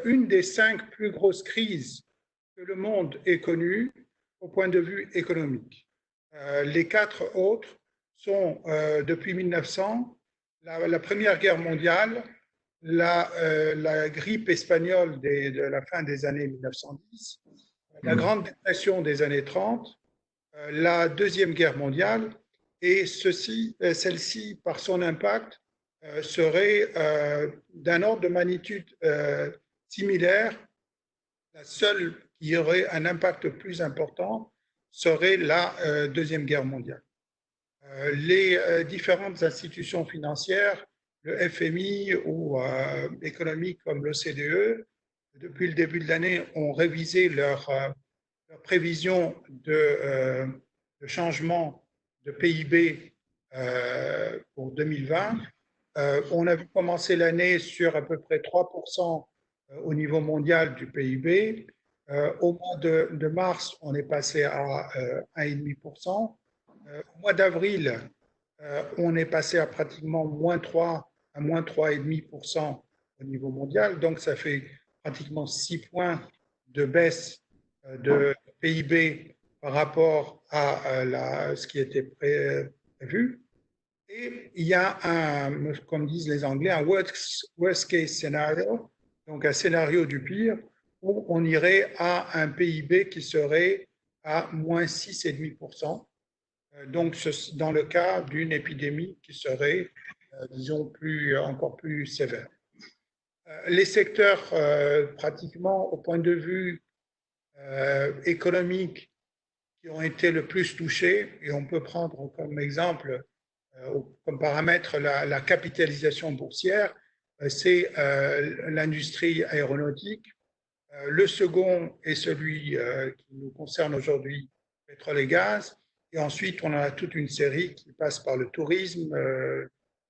une des 5 plus grosses crises que le monde ait connues au point de vue économique. Les 4 autres sont, depuis 1900, la Première Guerre mondiale, la grippe espagnole de la fin des années 1910, la Grande Dépression des années 30, la Deuxième Guerre mondiale, et celle-ci, par son impact, serait d'un ordre de magnitude similaire. La seule qui aurait un impact plus important serait la Deuxième Guerre mondiale. Les différentes institutions financières, le FMI ou économiques comme l'OCDE, depuis le début de l'année, ont révisé leurs prévisions de changement de PIB pour 2020. On a vu commencer l'année sur à peu près 3% au niveau mondial du PIB. Au mois de mars, on est passé à 1,5%. Au mois d'avril, on est passé à pratiquement moins 3 à moins 3,5% au niveau mondial. Donc, ça fait pratiquement 6 points de baisse de PIB par rapport à ce qui était prévu. Et il y a comme disent les Anglais, un worst case scenario, donc un scénario du pire, où on irait à un PIB qui serait à moins 6,5%. Donc, dans le cas d'une épidémie qui serait, disons, encore plus sévère. Les secteurs, pratiquement au point de vue économique, qui ont été le plus touchés, et on peut prendre comme exemple, comme paramètre, la capitalisation boursière, c'est l'industrie aéronautique. Le second est celui qui nous concerne aujourd'hui, pétrole et gaz. Et ensuite, on a toute une série qui passe par le tourisme,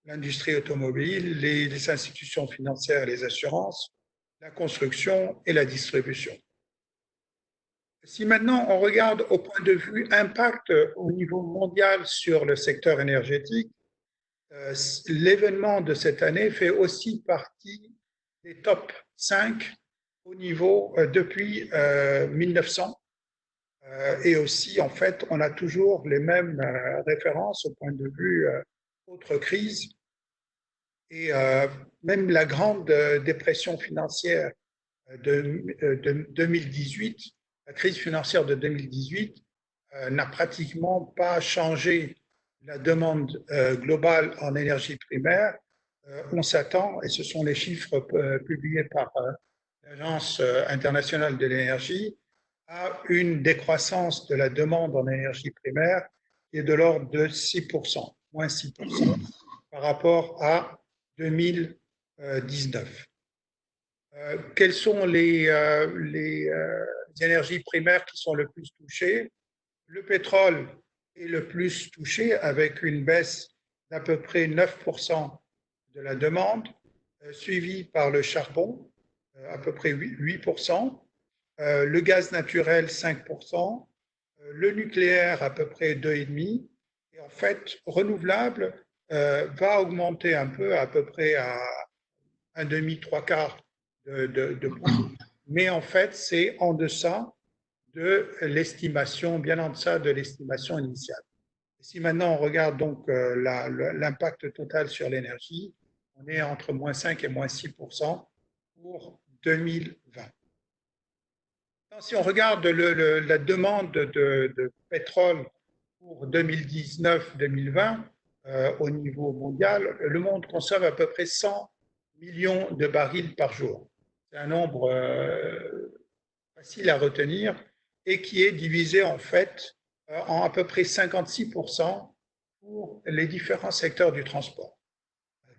l'industrie automobile, les institutions financières et les assurances, la construction et la distribution. Si maintenant on regarde au point de vue impact au niveau mondial sur le secteur énergétique, l'événement de cette année fait aussi partie des top 5 au niveau depuis 1900. Et aussi, en fait, on a toujours les mêmes références au point de vue autre crise. Et même la grande dépression financière de 2018, la crise financière de 2018 n'a pratiquement pas changé la demande globale en énergie primaire. On s'attend, et ce sont les chiffres publiés par l'Agence internationale de l'énergie, à une décroissance de la demande en énergie primaire qui est de l'ordre de 6%, moins 6% par rapport à 2019. Quelles sont les énergies primaires qui sont le plus touchées? Le pétrole est le plus touché avec une baisse d'à peu près 9% de la demande, suivi par le charbon, à peu près 8%, le gaz naturel 5%, le nucléaire à peu près 2,5%, et en fait, renouvelable va augmenter un peu, à peu près à un demi, trois quarts de points, mais en fait, c'est en deçà de l'estimation, bien en deçà de l'estimation initiale. Si maintenant on regarde donc l'impact total sur l'énergie, on est entre moins 5 et moins 6% pour 2020. Si on regarde la demande de pétrole pour 2019-2020 au niveau mondial, le monde consomme à peu près 100 millions de barils par jour. C'est un nombre facile à retenir et qui est divisé en fait en à peu près 56% pour les différents secteurs du transport.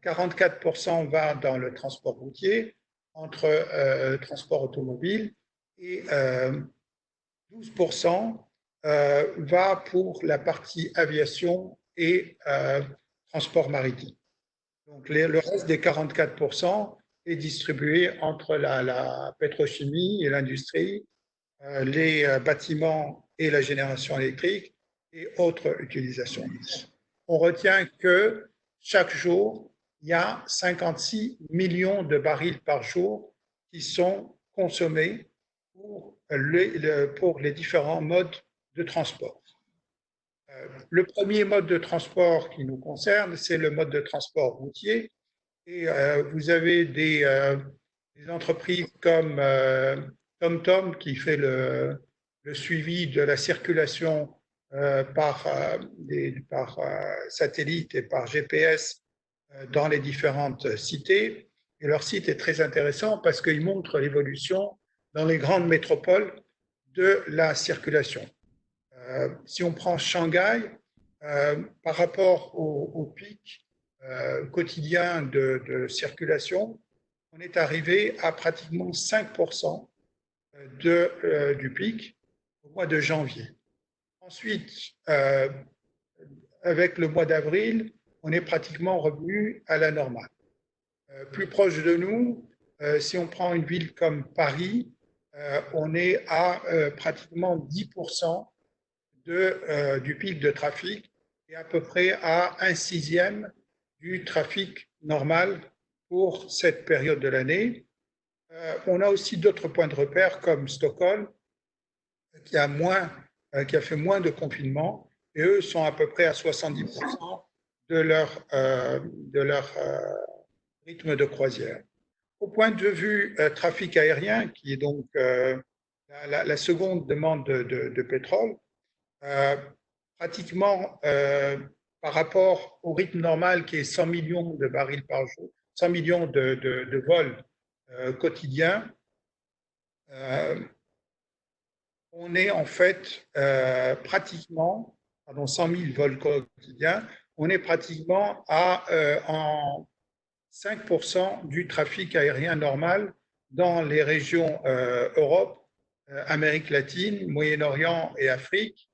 44% va dans le transport routier, entre transport automobile, et 12% va pour la partie aviation et transport maritime. Donc le reste des 44% est distribué entre la pétrochimie et l'industrie, les bâtiments et la génération électrique et autres utilisations. On retient que chaque jour, il y a 56 millions de barils par jour qui sont consommés pour les différents modes de transport. Le premier mode de transport qui nous concerne, c'est le mode de transport routier. Et vous avez des entreprises comme TomTom qui fait le suivi de la circulation par satellite et par GPS dans les différentes cités. Et leur site est très intéressant parce qu'il montre l'évolution dans les grandes métropoles de la circulation. Si on prend Shanghai, par rapport au pic quotidien de circulation, on est arrivé à pratiquement 5% du pic au mois de janvier. Ensuite, avec le mois d'avril, on est pratiquement revenu à la normale. Plus proche de nous, si on prend une ville comme Paris, on est à pratiquement 10% du pic de trafic et à peu près à 1/6 du trafic normal pour cette période de l'année. On a aussi d'autres points de repère comme Stockholm qui a fait moins de confinement et eux sont à peu près à 70% de leur rythme de croisière. Au point de vue trafic aérien, qui est donc la seconde demande de pétrole, pratiquement par rapport au rythme normal qui est 100 millions de barils par jour, 100 millions de vols quotidiens, on est en fait pratiquement, 100 000 vols quotidiens, on est pratiquement en 5% du trafic aérien normal dans les régions Europe, Amérique latine, Moyen-Orient et Afrique.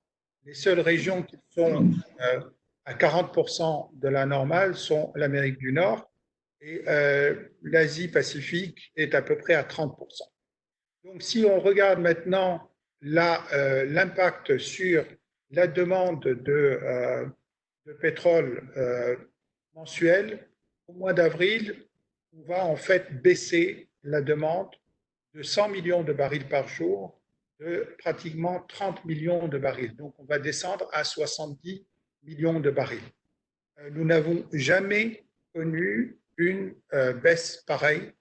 Les seules régions qui sont à 40% de la normale sont l'Amérique du Nord et l'Asie-Pacifique est à peu près à 30%. Donc, si on regarde maintenant l'impact sur la demande de pétrole mensuel, au mois d'avril, on va en fait baisser la demande de 100 millions de barils par jour de pratiquement 30 millions de barils. Donc, on va descendre à 70 millions de barils. Nous n'avons jamais connu une baisse pareille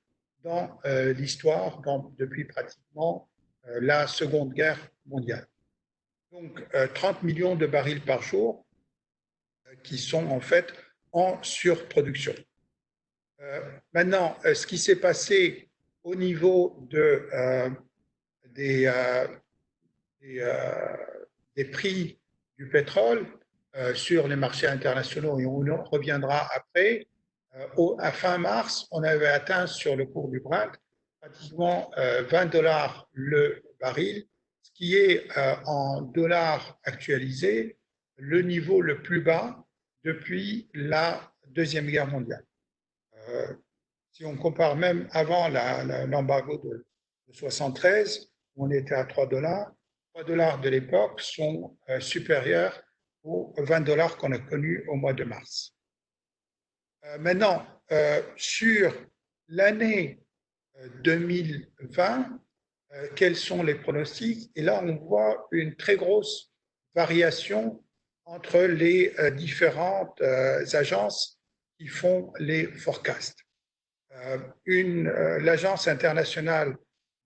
dans l'histoire depuis pratiquement la Seconde Guerre mondiale. Donc, 30 millions de barils par jour qui sont en fait en surproduction. Maintenant, ce qui s'est passé au niveau des prix du pétrole sur les marchés internationaux, et on reviendra après. À fin mars, on avait atteint sur le cours du Brent pratiquement 20 $ le baril, ce qui est en dollars actualisés le niveau le plus bas depuis la Deuxième Guerre mondiale. Si on compare même avant l'embargo de 73, on était à 3 $. 3 $ de l'époque sont supérieurs aux 20 $ qu'on a connus au mois de mars. Maintenant, sur l'année 2020, quels sont les pronostics? Et là, on voit une très grosse variation entre les différentes agences qui font les forecasts. L'Agence internationale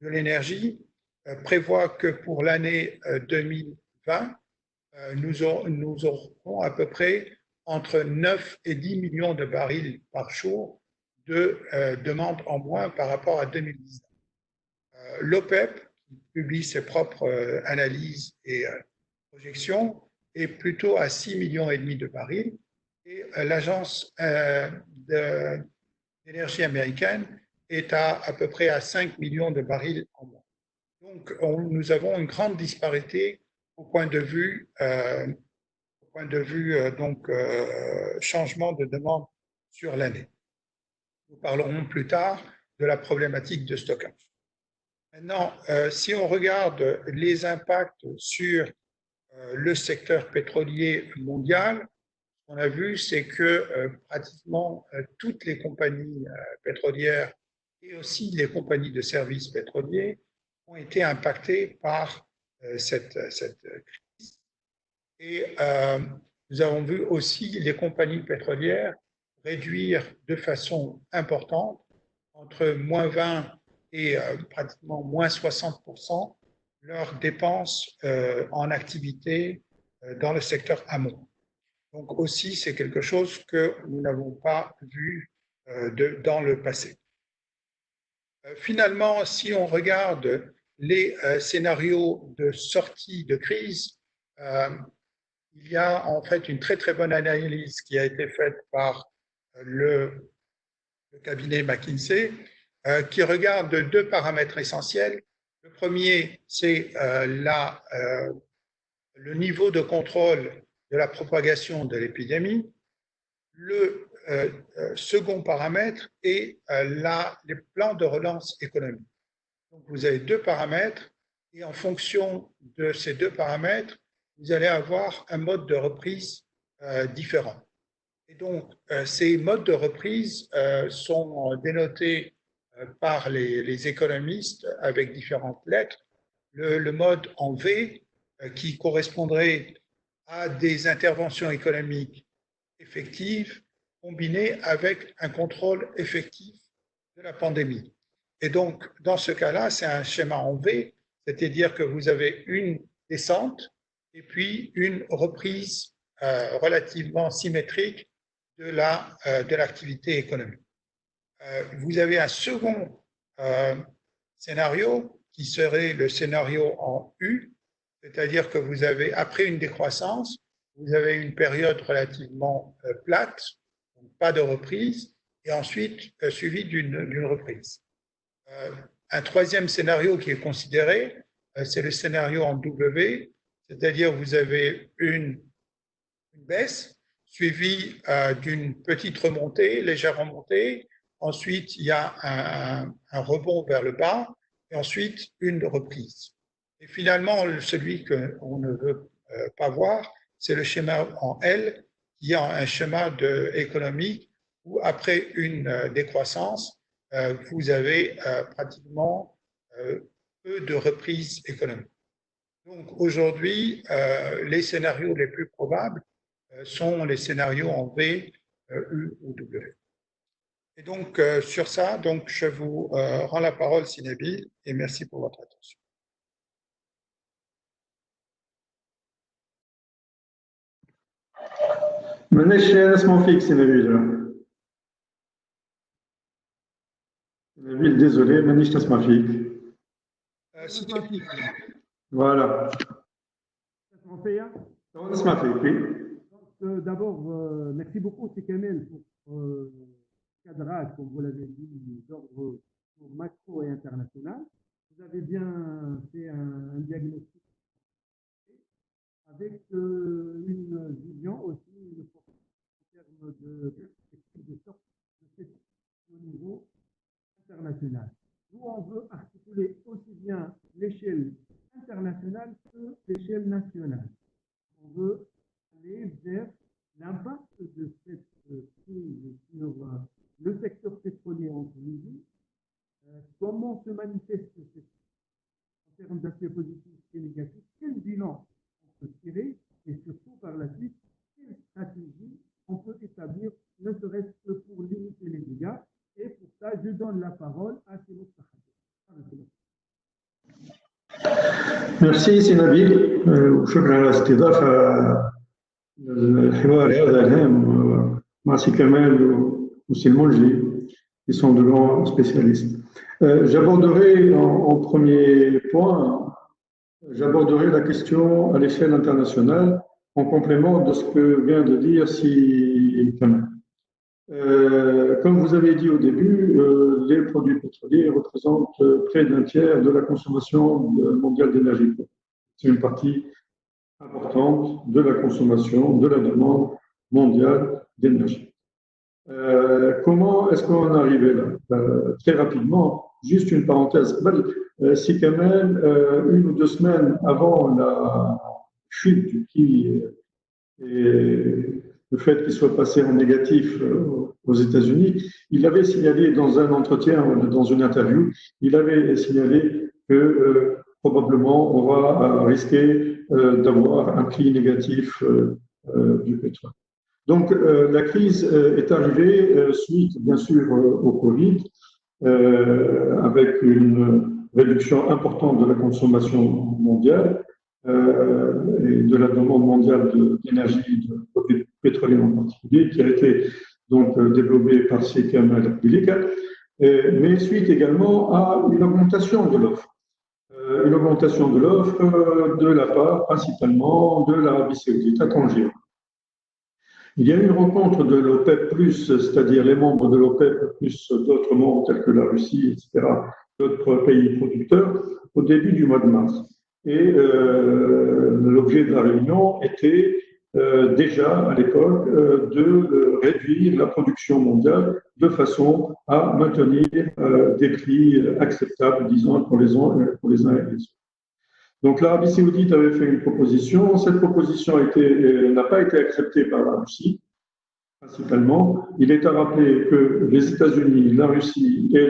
de l'énergie prévoit que pour l'année 2020, nous aurons à peu près entre 9 et 10 millions de barils par jour de demande en moins par rapport à 2019. L'OPEP, qui publie ses propres analyses et projections, est plutôt à 6,5 millions de barils et l'Agence d'énergie américaine est à peu près à 5 millions de barils en moins. Donc, nous avons une grande disparité au point de vue, changement de demande sur l'année. Nous parlerons plus tard de la problématique de stockage. Maintenant, si on regarde les impacts sur le secteur pétrolier mondial, qu'on a vu, c'est que pratiquement toutes les compagnies pétrolières et aussi les compagnies de services pétroliers ont été impactées par cette crise. Et nous avons vu aussi les compagnies pétrolières réduire de façon importante, entre moins 20 et pratiquement moins 60%, leurs dépenses en activité dans le secteur amont. Donc aussi, c'est quelque chose que nous n'avons pas vu dans le passé. Finalement, si on regarde les scénarios de sortie de crise, il y a en fait une très très bonne analyse qui a été faite par le cabinet McKinsey qui regarde deux paramètres essentiels. Le premier, c'est le niveau de contrôle de la propagation de l'épidémie. Le second paramètre est les plans de relance économique. Donc vous avez deux paramètres et en fonction de ces deux paramètres, vous allez avoir un mode de reprise différent. Et donc ces modes de reprise sont dénotés par les économistes avec différentes lettres. Le mode en V qui correspondrait à des interventions économiques effectives combinées avec un contrôle effectif de la pandémie. Et donc, dans ce cas-là, c'est un schéma en V, c'est-à-dire que vous avez une descente et puis une reprise relativement symétrique de l'activité économique. Vous avez un second scénario qui serait le scénario en U, c'est-à-dire que vous avez, après une décroissance, vous avez une période relativement plate, donc pas de reprise, et ensuite suivie d'une reprise. Un troisième scénario qui est considéré, c'est le scénario en W, c'est-à-dire vous avez une baisse suivie d'une petite remontée, légère remontée, ensuite il y a un rebond vers le bas, et ensuite une reprise. Et finalement, celui qu'on ne veut pas voir, c'est le schéma en L, qui est un schéma économique où après une décroissance, vous avez pratiquement peu de reprise économique. Donc aujourd'hui, les scénarios les plus probables sont les scénarios en V, U ou W. Et donc sur ça, donc, je vous rends la parole, Sinébil, et merci pour votre attention. مانيش نسمعوا فيك سي نبيل. نبيل ديزولي مانيش نسمع فيك. Voilà. نسمع فيك oui. D'abord, merci beaucoup, c'est Kamel, pour le cadrage, comme vous l'avez dit, d'ordre macro et international. Vous avez bien fait un diagnostic avec une vision aussi en termes de sorte au niveau international. Nous, on veut articuler aussi bien l'échelle internationale que l'échelle nationale. On veut aller vers l'impact de cette crise sur le secteur pétrolier en Tunisie, comment se manifeste en termes d'aspects positifs et négatifs, quel bilan on peut tirer et surtout par la suite, quelle stratégie on peut établir, ne serait-ce que pour limiter les dégâts. Et pour ça, je donne la parole à Simout Tahadou. Merci سي وشكرا على الاستضافة الحوار هذا الهام مع سي كمال وسي المنجلي qui sont de grands spécialistes. J'aborderai en premier point, j'aborderai la question à l'échelle internationale en complément de ce que vient de dire si Kamal. Comme vous avez dit au début, les produits pétroliers représentent près d'un tiers de la consommation mondiale d'énergie. C'est une partie importante de la consommation, de la demande mondiale d'énergie. Comment est-ce qu'on est arrivé là? Très rapidement, juste une parenthèse. Si quand même, 1 ou 2 semaines avant la chute du prix le fait qu'il soit passé en négatif aux États-Unis, il avait signalé dans un entretien, dans une interview, il avait signalé que probablement on va risquer d'avoir un prix négatif du pétrole. Donc la crise est arrivée suite bien sûr au Covid, avec une réduction importante de la consommation mondiale et de la demande mondiale d'énergie, de produits pétroliers en particulier, qui a été donc développée par CECAM mais suite également à une augmentation de l'offre. Une augmentation de l'offre de la part principalement de l'Arabie Saoudite à Tanger. Il y a eu une rencontre de l'OPEP+, c'est-à-dire les membres de l'OPEP+, plus d'autres membres tels que la Russie, etc., d'autres pays producteurs, au début du mois de mars. Et l'objet de la réunion était déjà à l'époque de réduire la production mondiale de façon à maintenir des prix acceptables, disons, pour les uns et les autres. Donc l'Arabie Saoudite avait fait une proposition. Cette proposition n'a pas été acceptée par la Russie, principalement. Il est à rappeler que les États-Unis, la Russie et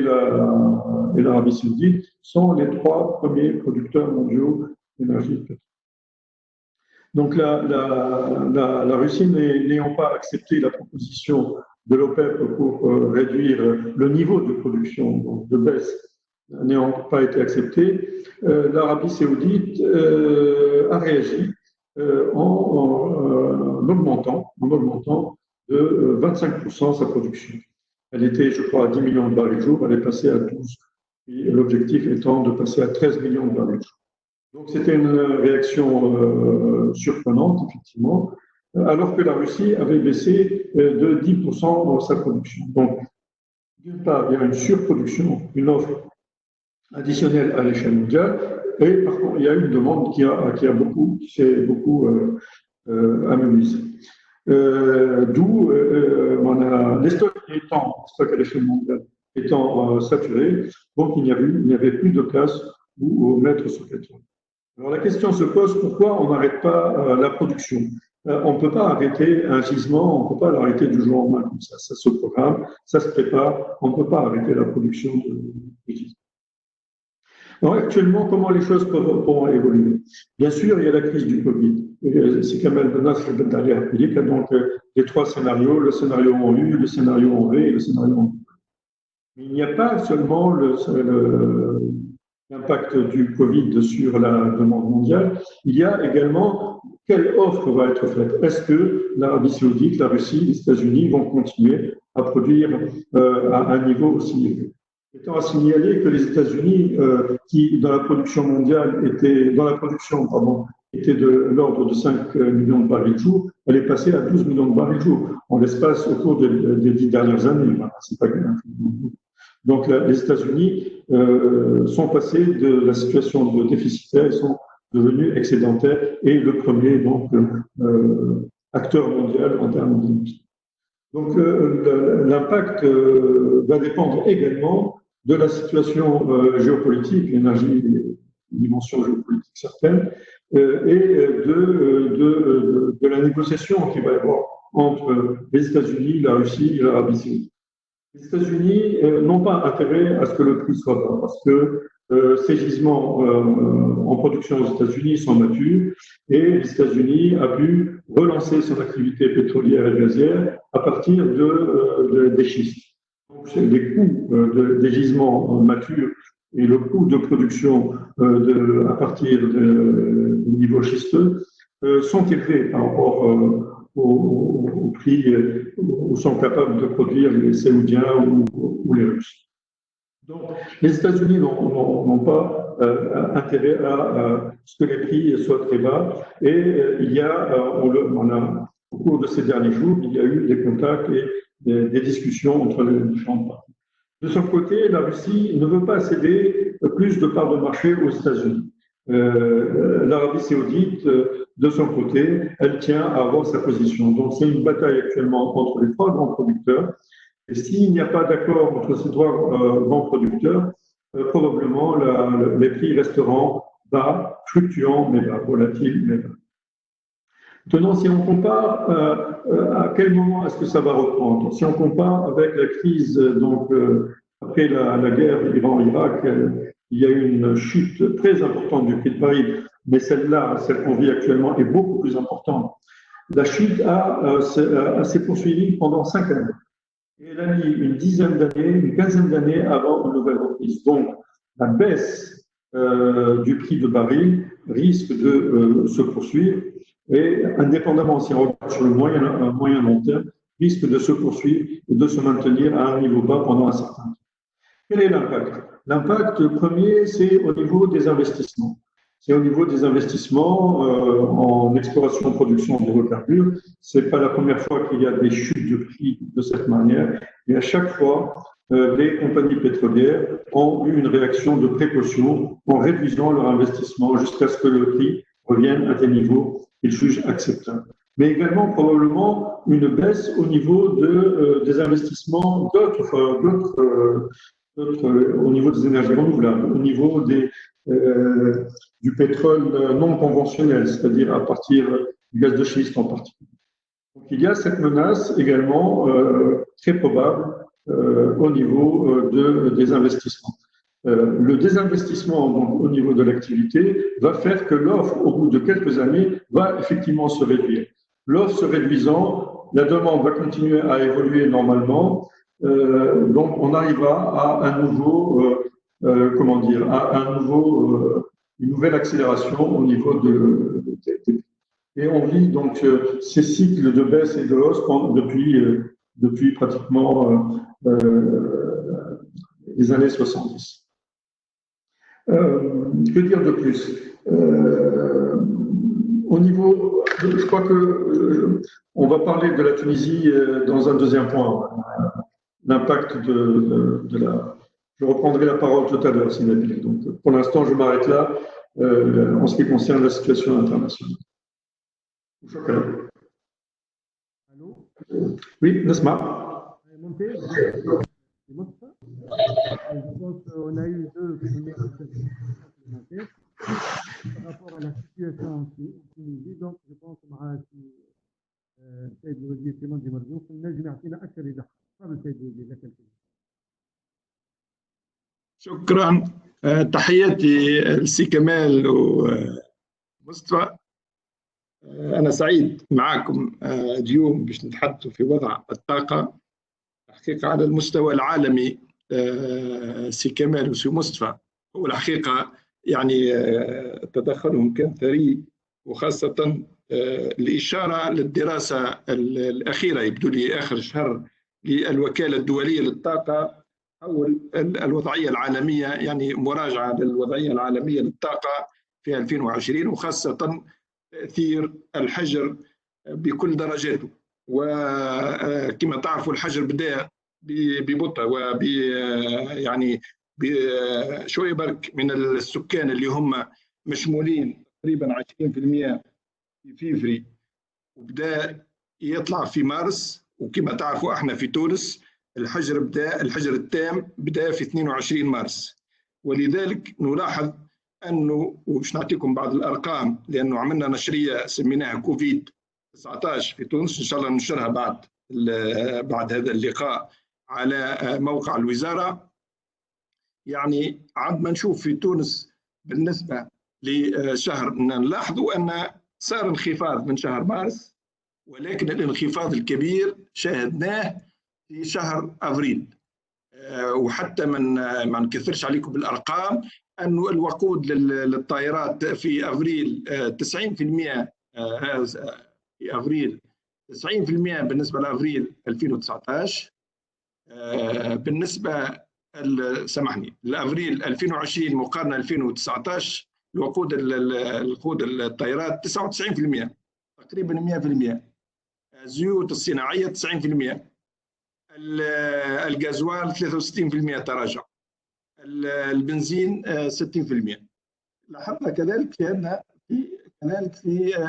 l'Arabie Saoudite sont les 3 premiers producteurs mondiaux d'énergie de pétrole. Donc la Russie n'ayant pas accepté la proposition de l'OPEP pour réduire le niveau de production, donc de baisse, n'ayant pas été accepté, l'Arabie Saoudite a réagi en augmentant de 25% sa production. Elle était, je crois, à 10 millions de barils jour, elle est passée à 12, et l'objectif étant de passer à 13 millions de barils jour. Donc c'était une réaction surprenante, effectivement, alors que la Russie avait baissé de 10% dans sa production. Donc, d'une part, il y a une surproduction, une offre additionnelle à l'échelle mondiale, et par contre, il y a une demande qui s'est beaucoup amenuisée. D'où les stocks à l'échelle mondiale étant saturés, donc il n'y avait plus de place où mettre ce pétrole. Alors la question se pose, pourquoi on n'arrête pas la production? On ne peut pas arrêter un gisement, on ne peut pas l'arrêter du jour au lendemain comme ça. Ça se programme, ça se prépare, on ne peut pas arrêter la production de gisement. Alors actuellement, comment les choses pourront évoluer? Bien sûr, il y a la crise du Covid. C'est Kamel Benasser d'aller rappeler qu'il y a donc les 3 scénarios, le scénario en U, le scénario en V et le scénario en U. Mais il n'y a pas seulement l'impact du Covid sur la demande mondiale, il y a également quelle offre va être faite. Est-ce que l'Arabie Saoudite, la Russie, les États-Unis vont continuer à produire à un niveau aussi élevé? Étant à signaler que les États-Unis, qui dans la production mondiale était de l'ordre de 5 millions de barils jour, elle est passée à 12 millions de barils jour en l'espace au cours des 10 dernières années. C'est pas Donc les États-Unis sont passés de la situation de déficitaire, ils sont devenus excédentaires et le premier donc acteur mondial en termes d'énergie. Donc l'impact va dépendre également de la situation géopolitique, l'énergie, une dimension géopolitique certaine, et de la négociation qu'il va y avoir entre les États-Unis, la Russie et l'Arabie Saoudite. Les États-Unis n'ont pas intérêt à ce que le prix soit bas, parce que ces gisements en production aux États-Unis sont matures et les États-Unis a pu relancer son activité pétrolière et gazière à partir des schistes. Donc, les coûts des gisements matures et le coût de production à partir du niveau schisteux sont élevés par rapport au prix où sont capables de produire les Saoudiens ou les Russes. Donc, les États-Unis n'ont pas intérêt à ce que les prix soient très bas. Et il y a, au cours de ces derniers jours, il y a eu des contacts et des discussions entre les différentes parties. De son côté, la Russie ne veut pas céder plus de parts de marché aux États-Unis. L'Arabie Saoudite, de son côté, elle tient à avoir sa position. Donc, c'est une bataille actuellement entre les 3 grands producteurs. Et s'il n'y a pas d'accord entre ces 3 grands producteurs, probablement les prix resteront bas, fluctuants mais bas, volatiles mais bas. Maintenant, si on compare, à quel moment est-ce que ça va reprendre? Si on compare avec la crise, donc après la guerre Iran-Irak, il y a eu une chute très importante du prix de baril, mais celle-là, celle qu'on vit actuellement, est beaucoup plus importante. La chute s'est poursuivie pendant 5 années. Et elle a mis une dizaine d'années, une quinzaine d'années avant une nouvelle reprise. Donc, la baisse du prix de baril risque de se poursuivre et, indépendamment si on regarde sur le moyen long terme, risque de se poursuivre et de se maintenir à un niveau bas pendant un certain temps. Quel est l'impact? L'impact premier, c'est au niveau des investissements. C'est au niveau des investissements en exploration et production d'hydrocarbures. Ce n'est pas la première fois qu'il y a des chutes de prix de cette manière. Et à chaque fois, les compagnies pétrolières ont eu une réaction de précaution en réduisant leur investissement jusqu'à ce que le prix revienne à des niveaux qu'ils jugent acceptables. Mais également probablement une baisse au niveau des investissements au niveau des énergies renouvelables, au niveau du pétrole non conventionnel, c'est-à-dire à partir du gaz de schiste en particulier. Donc il y a cette menace également très probable au niveau des investissements. Le désinvestissement donc, au niveau de l'activité va faire que l'offre, au bout de quelques années, va effectivement se réduire. L'offre se réduisant, la demande va continuer à évoluer normalement. Donc, on arrivera à un nouveau, une nouvelle accélération au niveau et on vit donc ces cycles de baisse et de hausse depuis pratiquement les années 70. Que dire de plus? Au niveau, je crois que on va parler de la Tunisie dans un deuxième point. L'impact de la. Je reprendrai la parole tout à l'heure, Sinabil. Donc, pour l'instant, je m'arrête là en ce qui concerne la situation internationale. Allô? Oui, Nesma. Je pense qu'on a eu deux premières supplémentaires par rapport à la situation en Tunisie. Donc, je pense que السيد الوزير كمان دي مرزوق نجم يعطينا اكثر ايضاح. تفضل السيد الوزير لك الكلمه. شكرا. تحياتي لسي كمال ومصطفى. أنا سعيد معكم اليوم باش نتحدثوا في وضع الطاقة الحقيقة على المستوى العالمي. سي كمال وسي مصطفى هو الحقيقة يعني تدخلهم كان ثري، وخاصة الإشارة للدراسة الأخيرة يبدو لي آخر شهر للوكالة الدولية للطاقة حول الوضعية العالمية، يعني مراجعة للوضعية العالمية للطاقة في 2020 وخاصة تأثير الحجر بكل درجاته. وكما تعرفوا الحجر بدأ ببطء يعني بشوية برك من السكان اللي هم مشمولين تقريبا 20% في فيفري، وبدأ يطلع في مارس. وكما تعرفوا احنا في تونس الحجر التام بدأ في 22 مارس. ولذلك نلاحظ أنه، ومش نعطيكم بعض الأرقام لأنه عملنا نشرية سميناها كوفيد 19 في تونس، إن شاء الله ننشرها بعد هذا اللقاء على موقع الوزارة. يعني عندما نشوف في تونس بالنسبة لشهر نلاحظوا أن صار انخفاض من شهر مارس، ولكن الانخفاض الكبير شاهدناه في شهر أفريل. وحتى ما نكثرش عليكم بالأرقام، أنه الوقود للطائرات في أفريل 90% في أفريل 90% بالنسبة لأفريل 2019. بالنسبة سامحني لأفريل 2020 مقارنة 2019 الوقود الطائرات 99% تقريبا 100%. الزيوت الصناعية 90%. الغازوال 63% تراجع. البنزين 60%. لاحظنا كذلك أن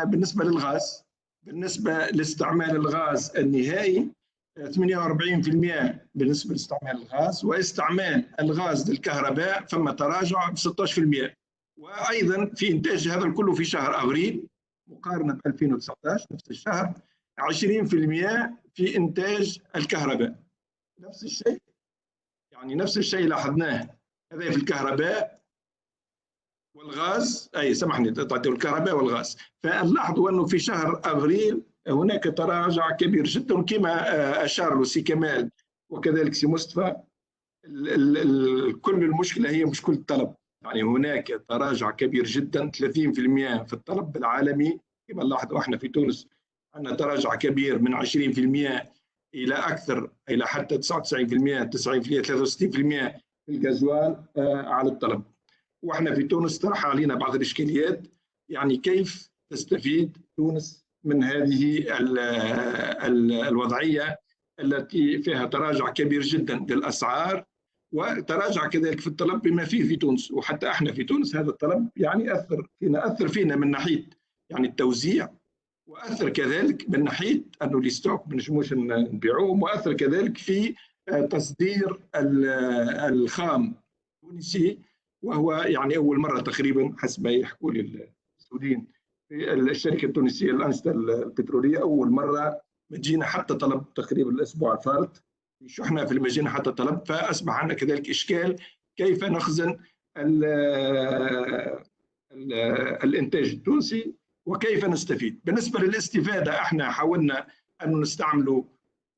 بالنسبة للغاز، بالنسبة لاستعمال الغاز النهائي 48% بالنسبة لاستعمال الغاز، واستعمال الغاز للكهرباء ثم تراجع ب 16%. وأيضا في إنتاج هذا كله في شهر أفريل مقارنه ب 2019 نفس الشهر 20% في انتاج الكهرباء. نفس الشيء، يعني نفس الشيء لاحظناه هذا في الكهرباء والغاز، اي سامحني تعطي الكهرباء والغاز. فنلاحظوا انه في شهر ابريل هناك تراجع كبير جدا، كما اشار له سي كمال وكذلك سي مصطفى. كل المشكله هي مشكله الطلب، يعني هناك تراجع كبير جدا 30% في الطلب العالمي. كما نلاحظوا احنا في تونس عندنا تراجع كبير من 20% الى اكثر، الى حتى 99%، 90%، 63% في الغازوال على الطلب. واحنا في تونس طرح علينا بعض الاشكاليات، يعني كيف تستفيد تونس من هذه الوضعيه التي فيها تراجع كبير جدا للاسعار وتراجع كذلك في الطلب بما فيه في تونس. وحتى احنا في تونس هذا الطلب يعني اثر فينا من ناحيه يعني التوزيع، واثر كذلك من ناحيه انه الستوك ما نجموش نبيعوه، واثر كذلك في تصدير الخام التونسي، وهو يعني اول مره تقريبا حسب ما يحكوا لي المسؤولين في الشركه التونسيه الانشطه البتروليه، اول مره مجينا حتى طلب تقريبا الاسبوع الفارط شحنه في المجينا حتى طلب. فاصبح عندنا كذلك اشكال كيف نخزن الانتاج التونسي وكيف نستفيد. بالنسبه للاستفاده احنا حاولنا ان نستعمله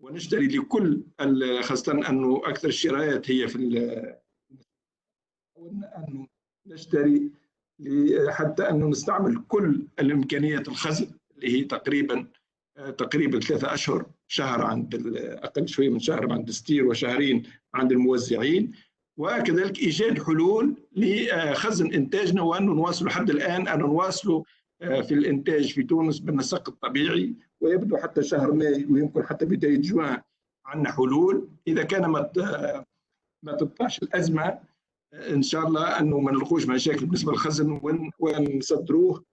ونشتري لكل، خاصه انه اكثر الشرايات هي في حاولنا ان نشتري حتى انه نستعمل كل الامكانيات الخزن اللي هي تقريبا 3 اشهر، شهر عند اقل شويه من شهر عند الستير وشهرين عند الموزعين، وكذلك ايجاد حلول لخزن انتاجنا وانه نواصل حتى الان ان نواصل في الانتاج في تونس بالنسق الطبيعي. ويبدو حتى شهر ماي ويمكن حتى بدايه جوان عندنا حلول اذا كان ما تبقاش الازمه ان شاء الله انه ما نلقوش مشاكل بالنسبه للخزن ونصدروه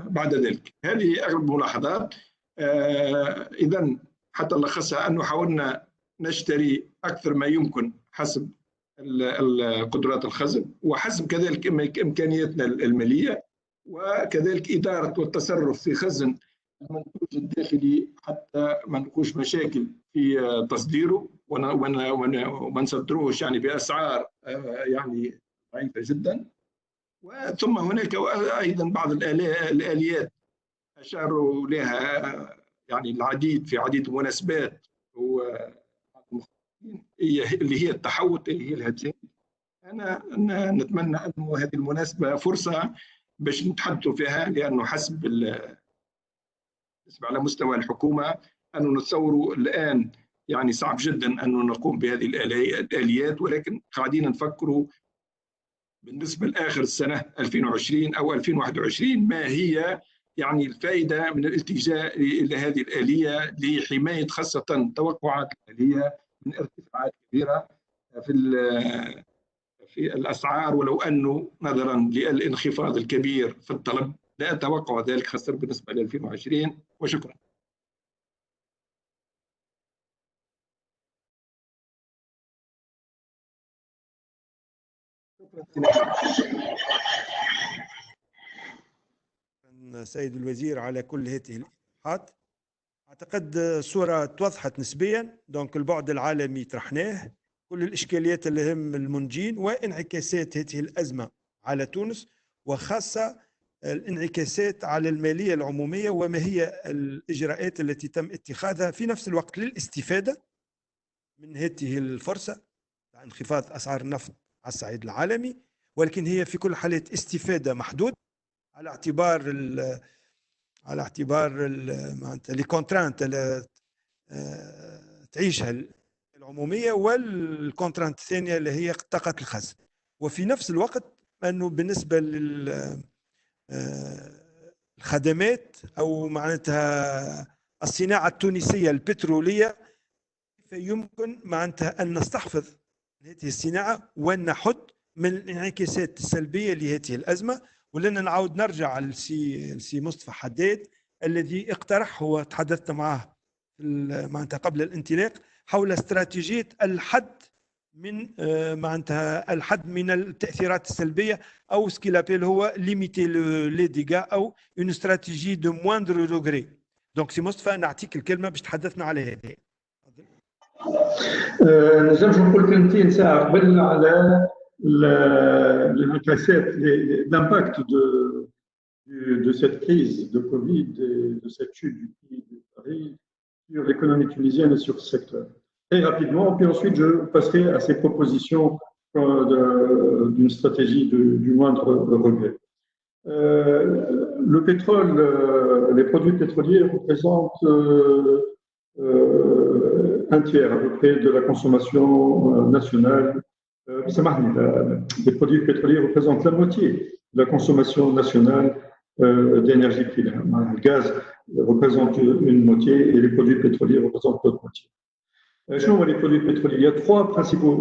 بعد ذلك. هذه اغلب الملاحظات. اذا حتى نلخصها انه حاولنا نشتري اكثر ما يمكن حسب قدرات الخزن وحسب كذلك امكانياتنا الماليه، وكذلك اداره والتصرف في خزن المنتوج الداخلي حتى ما نلقوش مشاكل في تصديره وما نصدروش يعني باسعار يعني ضعيفه جدا. وثم هناك ايضا بعض الاليات اشاروا لها يعني العديد في عديد المناسبات اللي هي التحوط، اللي هي الهجين. انا نتمنى انه هذه المناسبه فرصه باش نتحدثوا فيها، لانه حسب على مستوى الحكومه انه نتصوروا الان يعني صعب جدا انه نقوم بهذه الاليات، ولكن قاعدين نفكروا بالنسبه لاخر السنه 2020 او 2021 ما هي يعني الفائده من الالتجاء الى هذه الاليه لحمايه خاصه توقعات الاليه من ارتفاعات كبيره في الاسعار، ولو انه نظرا للانخفاض الكبير في الطلب لا اتوقع ذلك خاصه بالنسبه ل 2020. وشكرا. سيد الوزير على كل هذه الايضاحات. اعتقد الصوره توضحت نسبيا. دونك البعد العالمي طرحناه، كل الاشكاليات اللي هم المنتجين وانعكاسات هذه الازمه على تونس، وخاصه الانعكاسات على الماليه العموميه وما هي الاجراءات التي تم اتخاذها في نفس الوقت للاستفاده من هذه الفرصه انخفاض اسعار النفط على الصعيد العالمي، ولكن هي في كل حالات استفاده محدود على اعتبار معناتها لي كونترانت تعيشها العمومية، والكونترانت الثانية اللي هي طاقة الخزن. وفي نفس الوقت أنه بالنسبة للخدمات أو معناتها الصناعة التونسية البترولية فيمكن معناتها أن نستحفظ هذه الصناعة ونحد من الانعكاسات السلبية لهذه الأزمة. ولنا نعود نرجع لسي مصطفى حداد الذي اقترح، هو تحدثت معه معناتها قبل الانطلاق، حول استراتيجية الحد من معناتها الحد من التاثيرات السلبيه او سكيل ابيل هو ليميتي لي ديغا او اون استراتيجي دو موندر دوغري. دونك سي مصطفى نعطيك الكلمه باش تحدثنا على هذا. نجمش نقول كلمتين ساعه قبل على l'impact de cette crise de Covid et de cette chute du prix du baril sur l'économie tunisienne et sur ce secteur. Très rapidement, puis ensuite je passerai à ces propositions d'une stratégie du moindre regret. Le pétrole, les produits pétroliers représentent un tiers à peu près de la consommation nationale. Les produits pétroliers représentent la moitié de la consommation nationale d'énergie primaire. Le gaz représente une moitié et les produits pétroliers représentent l'autre moitié. Les produits pétroliers, il y a trois principaux,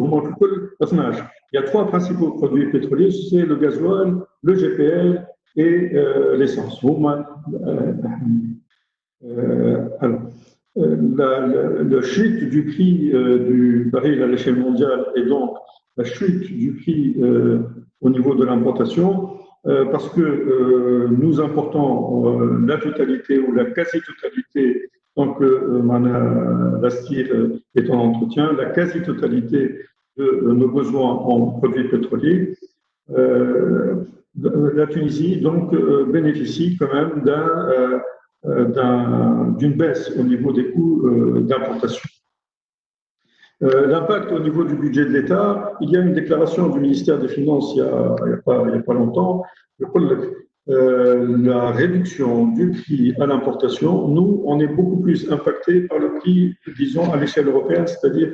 il y a trois principaux produits pétroliers, c'est le gasoil, le GPL et l'essence. La chute du prix du baril à l'échelle mondiale et donc la chute du prix au niveau de l'importation, parce que nous importons la totalité ou la quasi-totalité, tant que la STIR est en entretien, la quasi-totalité de nos besoins en produits pétroliers. La Tunisie donc bénéficie quand même d'une baisse au niveau des coûts d'importation. L'impact au niveau du budget de l'État, il y a une déclaration du ministère des Finances il y a pas longtemps. La réduction du prix à l'importation, nous, on est beaucoup plus impacté par le prix, disons, à l'échelle européenne, c'est-à-dire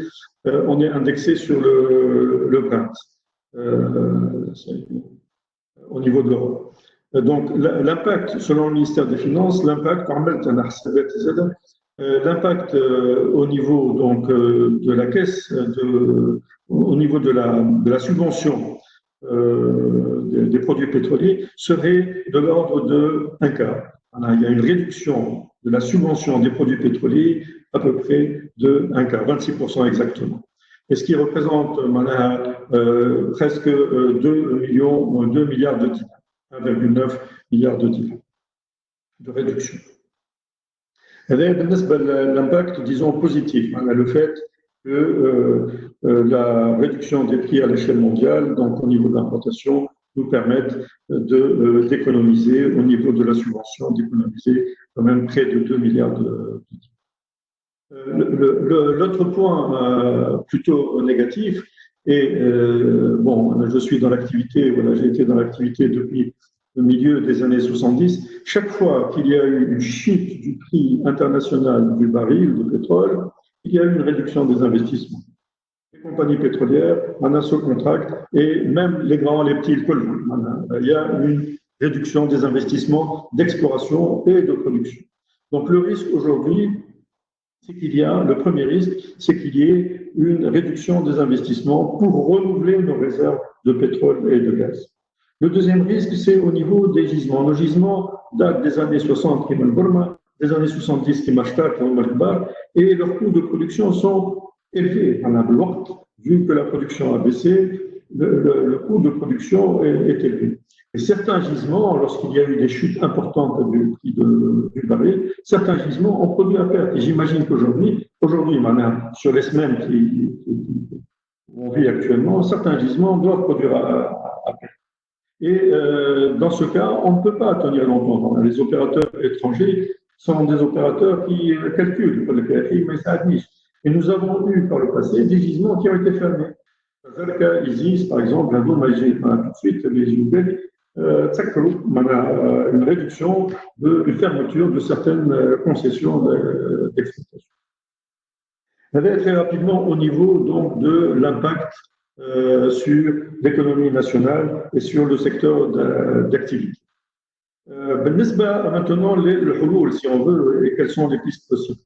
on est indexé sur le Brent au niveau de l'Europe. Donc, l'impact, selon le ministère des Finances, l'impact au niveau donc, de la caisse, au niveau de la subvention des produits pétroliers serait de l'ordre de un quart. Il y a une réduction de la subvention des produits pétroliers à peu près de un quart, 26% exactement. Et ce qui représente presque 2 milliards de dinars. 1,9 milliard de dinars de réduction. L'impact, disons, positif, le fait que la réduction des prix à l'échelle mondiale, donc au niveau de l'importation, nous permette d'économiser au niveau de la subvention, d'économiser quand même près de 2 milliards de dinars. L'autre point plutôt négatif, et bon, je suis dans l'activité, voilà, j'ai été dans l'activité depuis le milieu des années 70. Chaque fois qu'il y a eu une chute du prix international du baril de pétrole, il y a eu une réduction des investissements. Les compagnies pétrolières, se contractent, et même les grands, les petits, il y a une réduction des investissements d'exploration et de production. Donc le risque aujourd'hui, c'est qu'il y a, le premier risque, c'est qu'il y ait une réduction des investissements pour renouveler nos réserves de pétrole et de gaz. Le deuxième risque, c'est au niveau des gisements. Nos gisements datent des années 60 qui des années 70 qui et leurs coûts de production sont élevés. Vu que la production a baissé, le coût de production est élevé. Et certains gisements, lorsqu'il y a eu des chutes importantes du prix du baril, certains gisements ont produit à perte. Et j'imagine qu'aujourd'hui, sur les semaines où on vit actuellement, certains gisements doivent produire à perte. Et dans ce cas, on ne peut pas tenir longtemps. Les opérateurs étrangers sont des opérateurs qui calculent et nous avons eu par le passé des gisements qui ont été fermés. Isis, par exemple, tout de suite, une réduction, une fermeture de certaines concessions d'exploitation. Très rapidement au niveau donc de l'impact sur l'économie nationale et sur le secteur d'activité. Maintenant, le hulul, si on veut, et quelles sont les pistes possibles.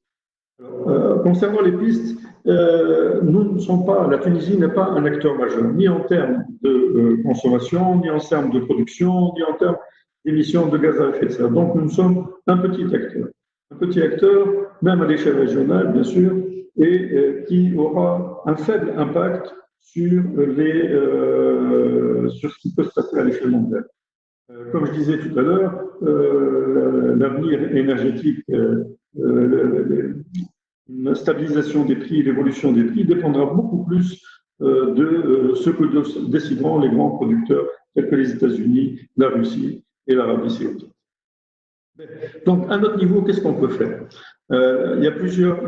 Concernant les pistes, nous ne sommes pas, la Tunisie n'est pas un acteur majeur, ni en termes de consommation, ni en termes de production, ni en termes d'émissions de gaz à effet de serre. Donc, nous sommes un petit acteur. Un petit acteur, même à l'échelle régionale, bien sûr, et qui aura un faible impact sur ce qui peut se passer à l'échelle mondiale. Comme je disais tout à l'heure, l'avenir énergétique, une stabilisation des prix, l'évolution des prix dépendra beaucoup plus de ce que décideront les grands producteurs tels que les États-Unis, la Russie et l'Arabie saoudite. Donc, à notre niveau, qu'est-ce qu'on peut faire? Il y a plusieurs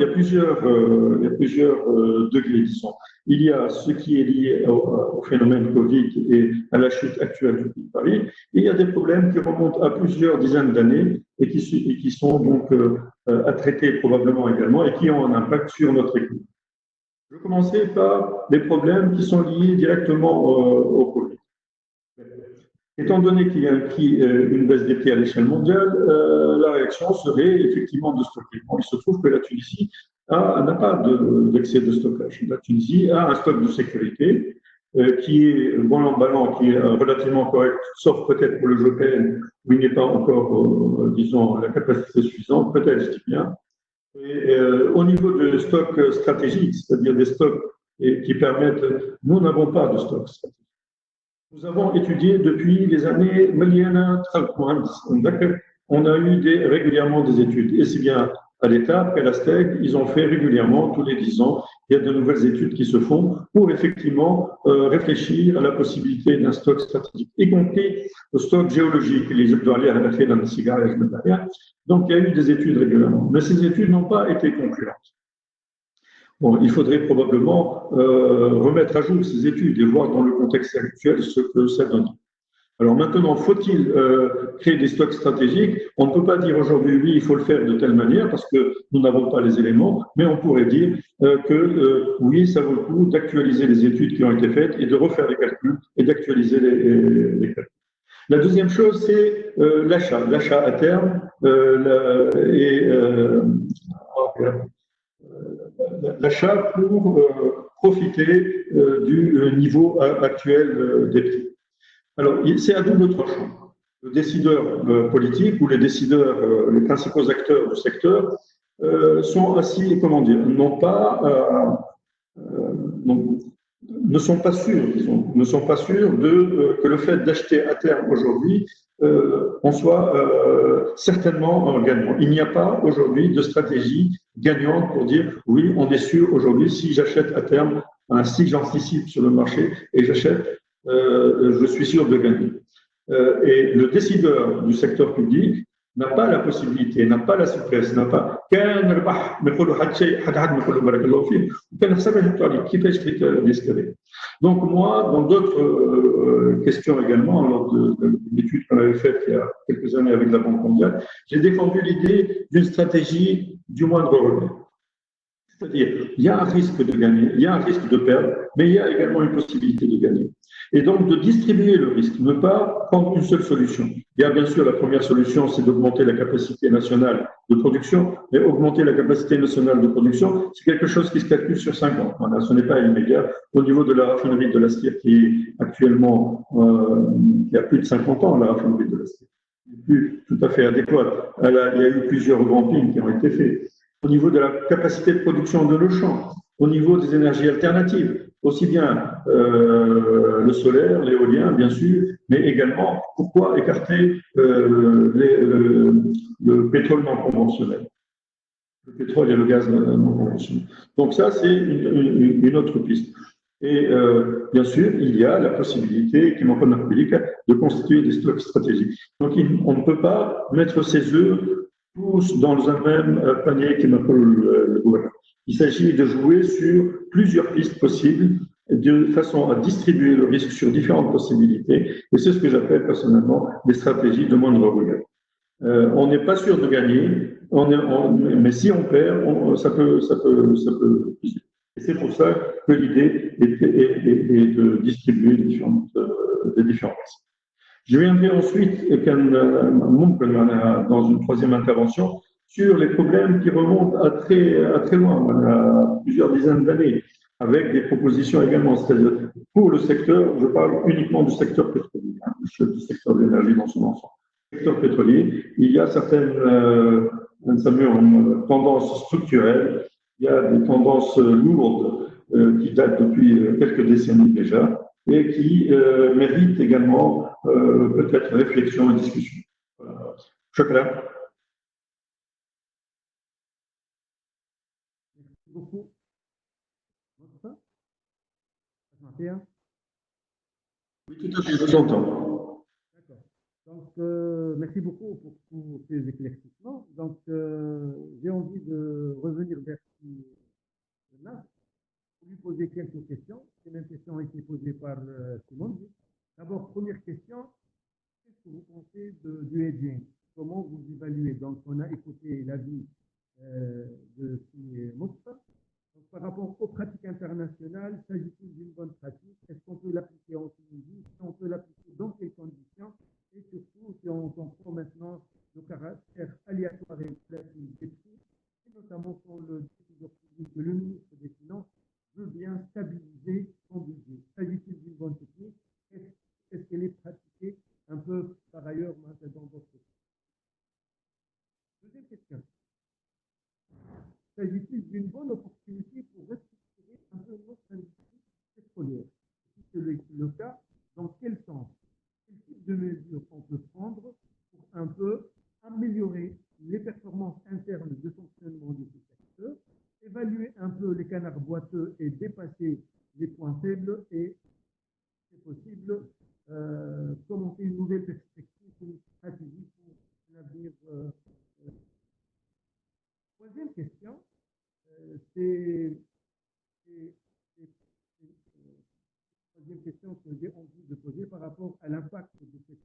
degrés, disons. Il y a ce qui est lié au phénomène Covid et à la chute actuelle du prix de Paris. Et il y a des problèmes qui remontent à plusieurs dizaines d'années et qui sont donc à traiter probablement également et qui ont un impact sur notre économie. Je vais commencer par les problèmes qui sont liés directement au Covid. Étant donné qu'il y a une baisse des prix à l'échelle mondiale, la réaction serait effectivement de stocker. Bon, il se trouve que la Tunisie n'a pas d'excès de stockage. La Tunisie a un stock de sécurité qui est bon an ballant, qui est relativement correct, sauf peut-être pour le GPN, où il n'est pas encore, disons, la capacité suffisante, peut-être, je dis bien. Et au niveau de stocks stratégiques, c'est-à-dire des stocks qui permettent, nous n'avons pas de stocks stratégiques. Nous avons étudié depuis les années on a eu régulièrement des études, et c'est bien à l'État qu'à la STEG, ils ont fait régulièrement, tous les 10 ans, il y a de nouvelles études qui se font pour effectivement réfléchir à la possibilité d'un stock stratégique, y compris le stock géologique. Donc il y a eu des études régulièrement, mais ces études n'ont pas été concluantes. Bon, il faudrait probablement remettre à jour ces études et voir dans le contexte actuel ce que ça donne. Alors maintenant, faut-il créer des stocks stratégiques? On ne peut pas dire aujourd'hui, oui, il faut le faire de telle manière parce que nous n'avons pas les éléments, mais on pourrait dire que oui, ça vaut le coup d'actualiser les études qui ont été faites et de refaire les calculs et d'actualiser les calculs. La deuxième chose, c'est l'achat à terme l'achat pour profiter du niveau actuel des prix. Alors, c'est à double tranchant. Le décideur politique ou les décideurs, les principaux acteurs du secteur sont assis, comment dire, ne sont pas sûrs, disons, ne sont pas sûrs que le fait d'acheter à terme aujourd'hui, on soit certainement gagnant. Il n'y a pas aujourd'hui de stratégie gagnante pour dire oui, on est sûr aujourd'hui, si j'achète à terme, si j'anticipe sur le marché et j'achète, je suis sûr de gagner. Et le décideur du secteur public n'a pas la possibilité, n'a pas la souplesse, n'a pas. Donc moi, dans d'autres questions également, lors d'une étude qu'on avait faite il y a quelques années avec la Banque mondiale, j'ai défendu l'idée d'une stratégie du moindre revenu. C'est-à-dire, il y a un risque de gagner, il y a un risque de perdre, mais il y a également une possibilité de gagner. Et donc, de distribuer le risque, ne pas prendre une seule solution. Il y a bien sûr la première solution, c'est d'augmenter la capacité nationale de production, mais augmenter la capacité nationale de production, c'est quelque chose qui se calcule sur 5 ans. Voilà, ce n'est pas immédiat. Au niveau de la raffinerie de l'Astier, qui est actuellement, il y a plus de 50 ans, la raffinerie de l'Astier, plus tout à fait adéquate. Il y a eu plusieurs revampings qui ont été faits. Au niveau de la capacité de production de nos champs, au niveau des énergies alternatives, aussi bien le solaire, l'éolien, bien sûr, mais également, pourquoi écarter le pétrole non conventionnel, le pétrole et le gaz non conventionnel. Donc ça, c'est une autre piste. Et bien sûr, il y a la possibilité, qui m'en public, de constituer des stocks stratégiques. Donc on ne peut pas mettre ses œufs tous dans un même panier qui m'appelle le gouvernement. Il s'agit de jouer sur plusieurs pistes possibles de façon à distribuer le risque sur différentes possibilités. Et c'est ce que j'appelle personnellement des stratégies de moindre regret. On n'est pas sûr de gagner, mais si on perd, ça peut. Et c'est pour ça que l'idée est de distribuer les différents risques. Je viendrai ensuite, dans une troisième intervention, sur les problèmes qui remontent à très loin, à plusieurs dizaines d'années, avec des propositions également. C'est-à-dire, pour le secteur, je parle uniquement du secteur pétrolier, du secteur de l'énergie dans son ensemble. Le secteur pétrolier, il y a certaines tendances structurelles, il y a des tendances lourdes qui date depuis quelques décennies déjà et qui mérite également peut-être réflexion et discussion. Voilà. Shukran. Merci beaucoup. Oui, tout à fait, je vous entends. D'accord. Donc, merci beaucoup pour tous ces éclaircissements. Donc, j'ai envie de revenir vers Nas pour lui poser quelques questions. Ces mêmes questions ont été posées par Simone. D'abord, première question, qu'est-ce que vous pensez du hedging? Comment vous évaluez? Donc, on a écouté l'avis de Moustapha. Par rapport aux pratiques internationales, s'agit-il d'une bonne pratique? Est-ce qu'on peut l'appliquer en Tunisie? Si on peut l'appliquer, dans quelles conditions? Et surtout, si on comprend maintenant le caractère aléatoire et volatile des prix, et notamment pour le décideur public, le ministre des Finances veut bien stabiliser son budget. S'agit-il d'une bonne technique? Est-ce qu'elle est pratiquée un peu par ailleurs dans d'autres pays? Deuxième question. S'agit-il d'une bonne opportunité pour restructurer un peu notre industrie pétrolière? Si c'est le cas, dans quel sens? Quel type de mesures on peut prendre pour un peu améliorer les performances internes de fonctionnement de ce secteur, évaluer un peu les canards boiteux et dépasser les points faibles et, si c'est possible, commencer une nouvelle perspective, une stratégie pour l'avenir. Troisième question. Troisième question que j'ai envie de poser par rapport à l'impact de cette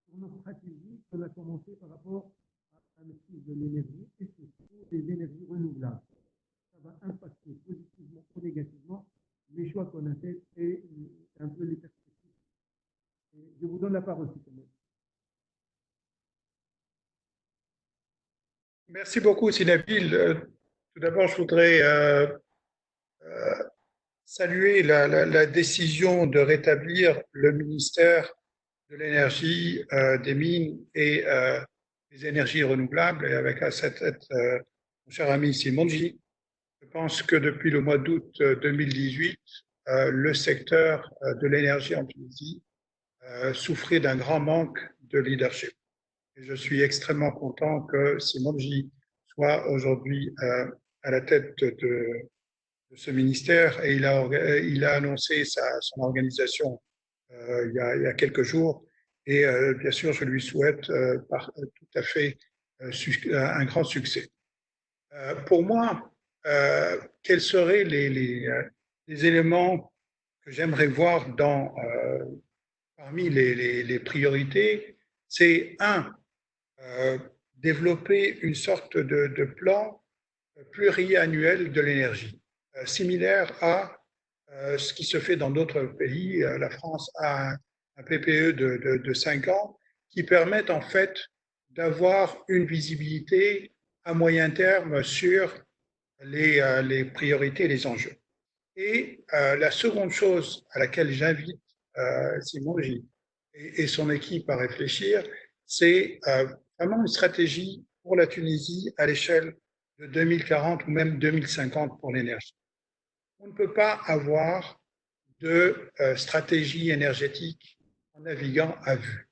sur nos stratégies qu'on a commencé par rapport à la maîtrise de l'énergie et surtout des énergies renouvelables. Ça va impacter positivement ou négativement les choix qu'on a faits et un peu les perspectives. Et je vous donne la parole, s'il vous plaît. Merci beaucoup, Sinabil. Tout d'abord, je voudrais saluer la décision de rétablir le ministère de l'énergie, des mines et des énergies renouvelables. Et avec à cette tête, mon cher ami Simonji, je pense que depuis le mois d'août 2018, le secteur de l'énergie en Tunisie souffrait d'un grand manque de leadership. Et je suis extrêmement content que Simonji soit aujourd'hui à la tête de ce ministère et il a annoncé son organisation il y a quelques jours et bien sûr je lui souhaite tout à fait un grand succès. Pour moi, quels seraient les éléments que j'aimerais voir parmi les priorités? C'est développer une sorte de plan pluriannuel de l'énergie, similaire à ce qui se fait dans d'autres pays. La France a un PPE de 5 ans qui permettent en fait d'avoir une visibilité à moyen terme sur les priorités et les enjeux. Et la seconde chose à laquelle j'invite Simon et son équipe à réfléchir, c'est vraiment une stratégie pour la Tunisie à l'échelle de 2040 ou même 2050 pour l'énergie. On ne peut pas avoir de stratégie énergétique en naviguant à vue.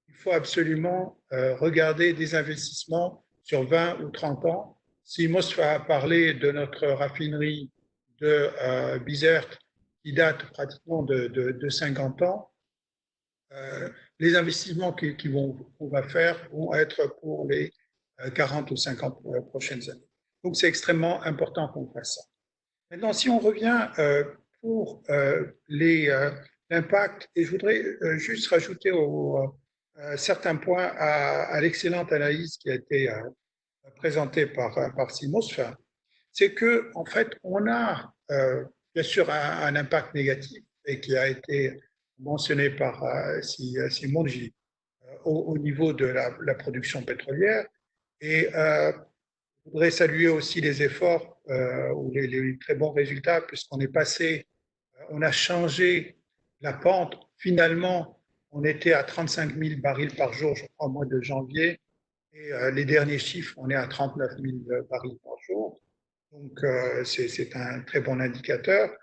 Il faut absolument regarder des investissements sur 20 ou 30 ans. Si Moustapha a parlé de notre raffinerie de Bizerte qui date pratiquement de 50 ans, les investissements qu'on va faire vont être pour les 40 ou 50 prochaines années. Donc, c'est extrêmement important qu'on fasse ça. Maintenant, si on revient pour l'impact, et je voudrais juste rajouter certains points à l'excellente analyse qui a été présentée par Simos, c'est que en fait, on a bien sûr un impact négatif et qui a été mentionné par Simonji au niveau de la production pétrolière. Et je voudrais saluer aussi les efforts ou les très bons résultats, puisqu'on est passé, on a changé la pente. Finalement, on était à 35 000 barils par jour, je crois, au mois de janvier. Et les derniers chiffres, on est à 39 000 barils par jour. Donc, c'est un très bon indicateur.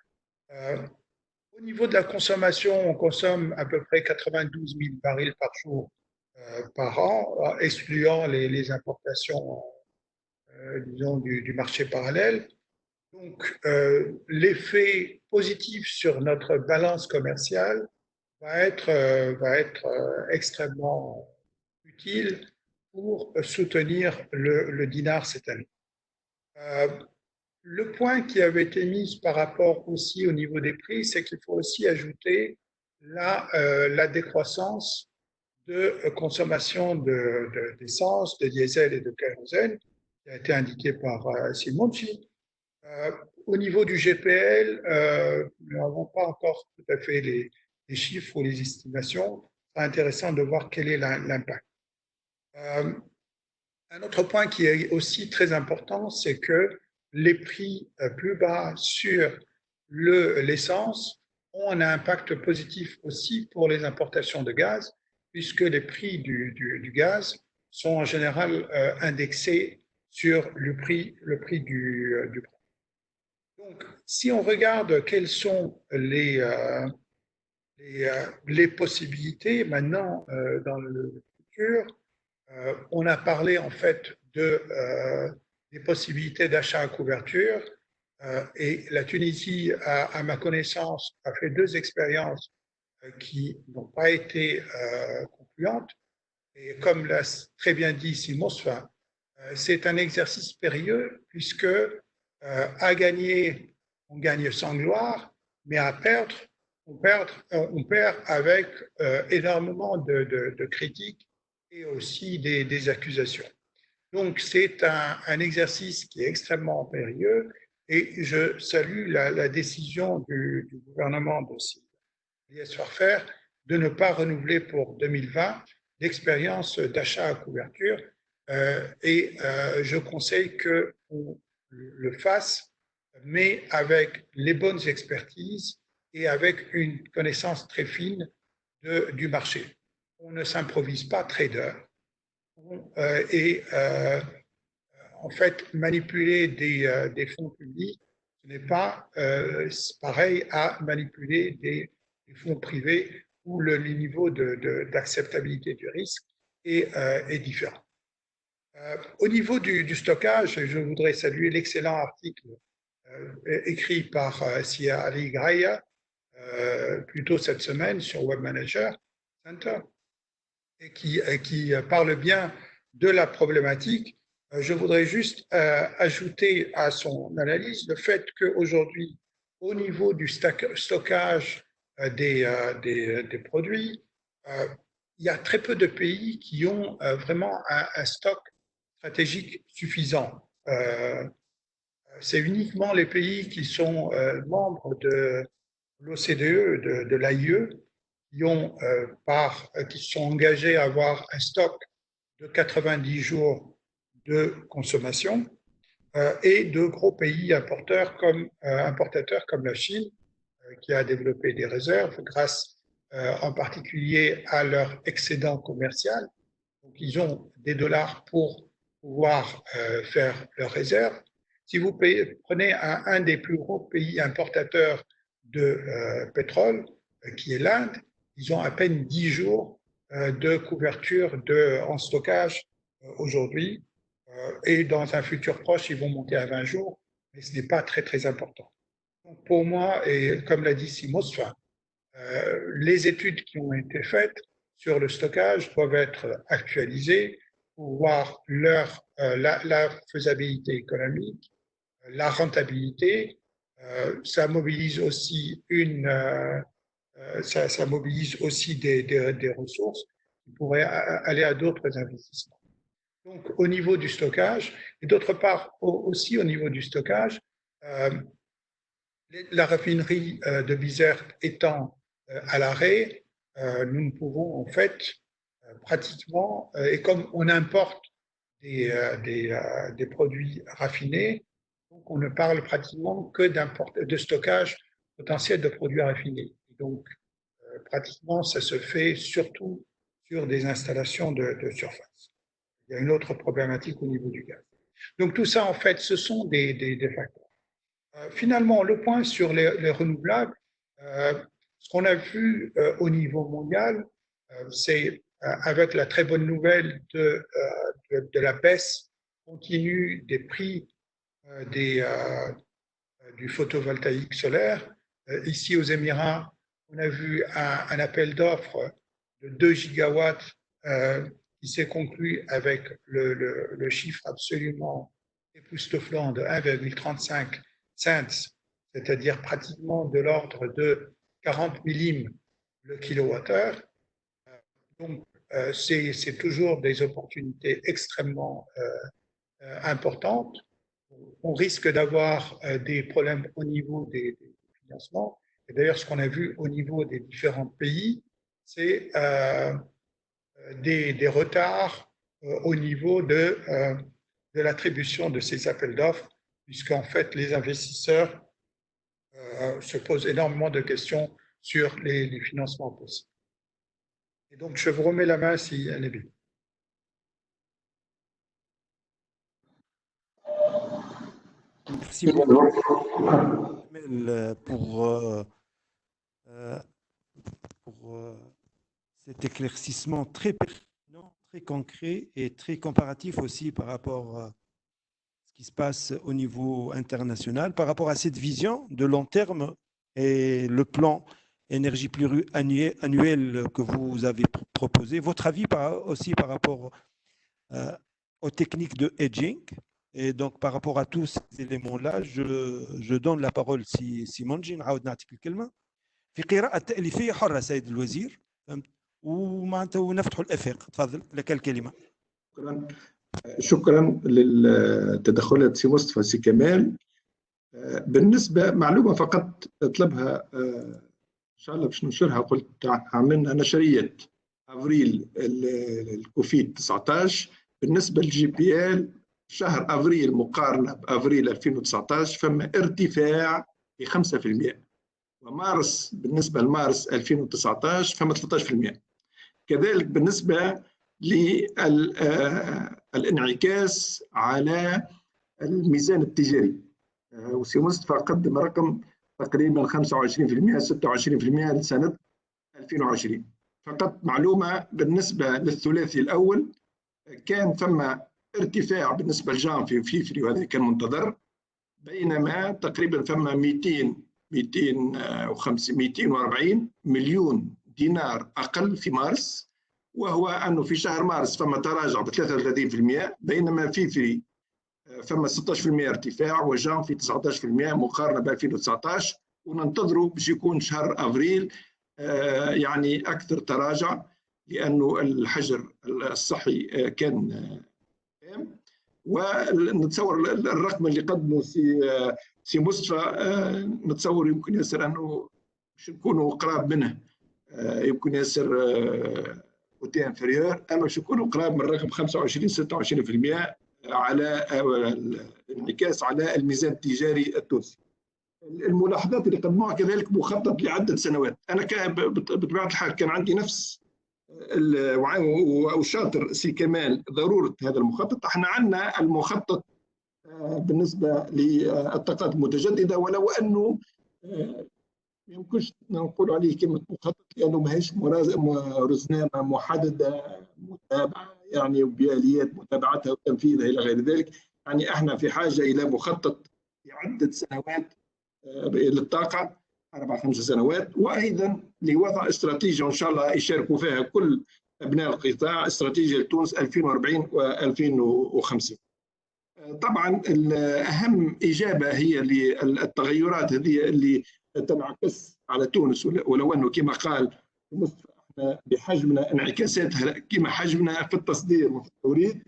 Au niveau de la consommation, on consomme à peu près 92 000 barils par jour par an, excluant les importations, disons, du marché parallèle. Donc, l'effet positif sur notre balance commerciale va être extrêmement utile pour soutenir le dinar cette année. Le point qui avait été mis par rapport aussi au niveau des prix, c'est qu'il faut aussi ajouter la décroissance de consommation d'essence, de diesel et de kérosène, qui a été indiquée par Simonci. Au niveau du GPL, nous n'avons pas encore tout à fait les chiffres ou les estimations. C'est intéressant de voir quel est l'impact. Un autre point qui est aussi très important, c'est que les prix plus bas sur l'essence ont un impact positif aussi pour les importations de gaz, puisque les prix du gaz sont en général indexés sur le prix du prix. Donc, si on regarde quelles sont les possibilités maintenant dans le futur, on a parlé en fait des possibilités d'achat à couverture et la Tunisie, à ma connaissance, a fait 2 expériences qui n'ont pas été concluantes. Et comme l'a très bien dit Simosfa, c'est un exercice périlleux puisque à gagner, on gagne sans gloire, mais à perdre, on perd avec énormément de critiques et aussi des accusations. Donc, c'est un exercice qui est extrêmement périlleux et je salue la décision du gouvernement de Elias Farfer de ne pas renouveler pour 2020 l'expérience d'achat à couverture et je conseille qu'on le fasse, mais avec les bonnes expertises et avec une connaissance très fine du marché. On ne s'improvise pas trader et en fait manipuler des fonds publics, ce n'est pas pareil à manipuler des fonds privés où le niveau d'acceptabilité du risque est différent. Au niveau du stockage, je voudrais saluer l'excellent article écrit par Sia Ali Graia plus tôt cette semaine sur Web Manager Center et qui parle bien de la problématique. Je voudrais juste ajouter à son analyse le fait qu'aujourd'hui, au niveau du stockage des produits, il y a très peu de pays qui ont vraiment un stock stratégique suffisant. C'est uniquement les pays qui sont membres de l'OCDE, de l'AIE, qui sont engagés à avoir un stock de 90 jours de consommation et de gros pays importateurs comme la Chine, qui a développé des réserves grâce en particulier à leur excédent commercial. Donc, ils ont des dollars pour pouvoir faire leurs réserves. Si vous prenez un des plus gros pays importateurs de pétrole, qui est l'Inde, ils ont à peine 10 jours de couverture en stockage aujourd'hui. Et dans un futur proche, ils vont monter à 20 jours, mais ce n'est pas très, très important. Donc pour moi, et comme l'a dit Simosfa, les études qui ont été faites sur le stockage doivent être actualisées pour voir la faisabilité économique, la rentabilité. Ça mobilise aussi ça mobilise aussi des ressources qui pourraient aller à d'autres investissements. Donc, au niveau du stockage, et d'autre part aussi au niveau du stockage, la raffinerie de Bizerte étant à l'arrêt, nous ne pouvons en fait pratiquement, et comme on importe des produits raffinés, donc on ne parle pratiquement que de stockage potentiel de produits raffinés. Et donc, pratiquement, ça se fait surtout sur des installations de surface. Il y a une autre problématique au niveau du gaz. Donc tout ça, en fait, ce sont des facteurs. Finalement, le point sur les renouvelables, ce qu'on a vu au niveau mondial, c'est avec la très bonne nouvelle de la baisse continue des prix du photovoltaïque solaire. Ici aux Émirats, on a vu un appel d'offres de 2 gigawatts qui s'est conclu avec le chiffre absolument époustouflant de 1,35 cents, c'est-à-dire pratiquement de l'ordre de 40 millim le kilowattheure. Donc, c'est toujours des opportunités extrêmement importantes. On risque d'avoir des problèmes au niveau des financements. Et d'ailleurs, ce qu'on a vu au niveau des différents pays, c'est des retards au niveau de l'attribution de ces appels d'offres, puisqu'en fait, les investisseurs se posent énormément de questions sur les financements possibles. Et donc, je vous remets la main si elle est bien. Merci beaucoup pour cet éclaircissement très pertinent, très concret et très comparatif aussi par rapport à ce qui se passe au niveau international, par rapport à cette vision de long terme et le plan énergie pluriannuel que vous avez proposé. Votre avis aussi par rapport aux techniques de hedging. Et donc, par rapport à tous ces éléments-là, je donne la parole سي منجي نعاود نعطيك الكلمة في قراءة تأليفية حرة سيد الوزير ومعناتها ونفتحوا الآفاق. تفضل لك الكلمة. شكرا للتدخلات سي مصطفى سي كمال. بالنسبة معلومة فقط أطلبها إن شاء الله باش ننشرها. قلت عملنا نشرية أفريل الكوفيد 19 بالنسبة للجي بي ال شهر أفريل مقارنة بأفريل 2019 فما ارتفاع ب 5%، ومارس بالنسبة لمارس 2019 فما 13%. كذلك بالنسبة للانعكاس على الميزان التجاري، وسي مصطفى قدم رقم تقريبا 25% 26% لسنة 2020. فقط معلومة بالنسبة للثلاثي الأول كان ثم ارتفاع بالنسبة لجانفي وفيفري وهذا كان منتظر، بينما تقريبا ثم 240 مليون دينار أقل في مارس، وهو أنه في شهر مارس فما تراجع ب 33%، بينما فيفري فما 16% ارتفاع وجانفي 19% مقارنة ب 2019، وننتظروا باش يكون شهر أفريل يعني أكثر تراجع لأنه الحجر الصحي كان ونتصور الرقم اللي قدمه سي مصطفى نتصور يمكن ياسر انه باش نكونوا قراب منه، يمكن ياسر اوتي انفيريور، اما باش نكونوا قراب من الرقم 25 26% على الانعكاس على الميزان التجاري التونسي. الملاحظات اللي قدموها كذلك مخطط لعده سنوات. انا بطبيعه الحال كان عندي نفس وشاطر سي كمال ضرورة هذا المخطط. احنا عندنا المخطط بالنسبة للطاقات المتجددة، ولو أنه ما يمكنش نقول عليه كلمة مخطط لأنه ما هيش رزنامة محددة متابعة يعني بآليات متابعتها وتنفيذها إلى غير ذلك. يعني احنا في حاجة إلى مخطط لعدة سنوات للطاقة 4-5 سنوات، وأيضا لوضع استراتيجية إن شاء الله يشاركوا فيها كل أبناء القطاع، استراتيجية تونس 2040 و2050. طبعا أهم إجابة هي للتغيرات هذه اللي تنعكس على تونس، ولو أنه كما قال مصطفى احنا بحجمنا انعكاساتها كما حجمنا في التصدير وفي التوريد،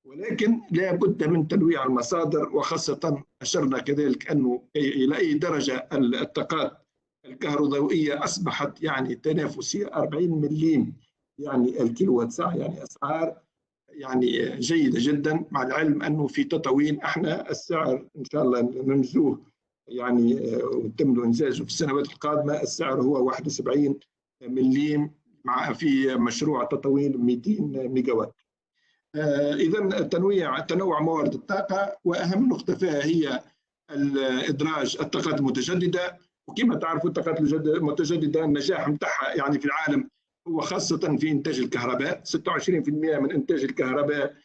ولكن لا بد من تنويع المصادر، وخاصة أشرنا كذلك أنه إلى أي درجة الطاقات الكهروضوئية أصبحت يعني تنافسية 40 مليم يعني الكيلووات ساعة، يعني أسعار يعني جيدة جدا، مع العلم أنه في تطوين احنا السعر إن شاء الله ننجزوه يعني ويتم إنجازه في السنوات القادمة. السعر هو 71 مليم مع في مشروع تطوين 200 ميجاوات. إذا تنوع موارد الطاقة، وأهم نقطة فيها هي إدراج الطاقات المتجددة. وكما تعرفوا الطاقات المتجددة النجاح متاعها يعني في العالم هو خاصة في إنتاج الكهرباء. 26% من إنتاج الكهرباء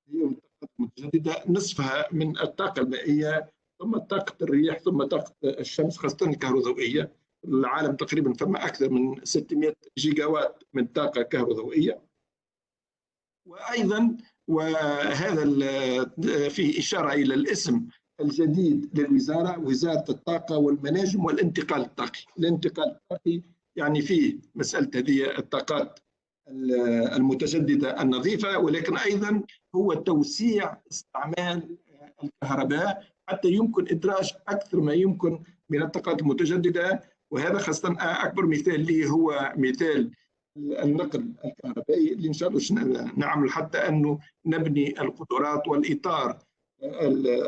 هي من الطاقات المتجددة، نصفها من الطاقة المائية، ثم طاقة الريح، ثم طاقة الشمس، خاصة الكهروضوئية. العالم تقريبا فما أكثر من 600 جيجا وات من طاقة كهروضوئية. وأيضا وهذا فيه إشارة إلى الاسم الجديد للوزارة، وزارة الطاقة والمناجم والانتقال الطاقي. الانتقال الطاقي يعني فيه مسألة هذه الطاقات المتجددة النظيفة، ولكن أيضا هو توسيع استعمال الكهرباء حتى يمكن إدراج أكثر ما يمكن من الطاقات المتجددة. وهذا خاصة أكبر مثال لي هو مثال النقل الكهربائي، اللي إن شاء الله نعمل حتى أنه نبني القدرات والإطار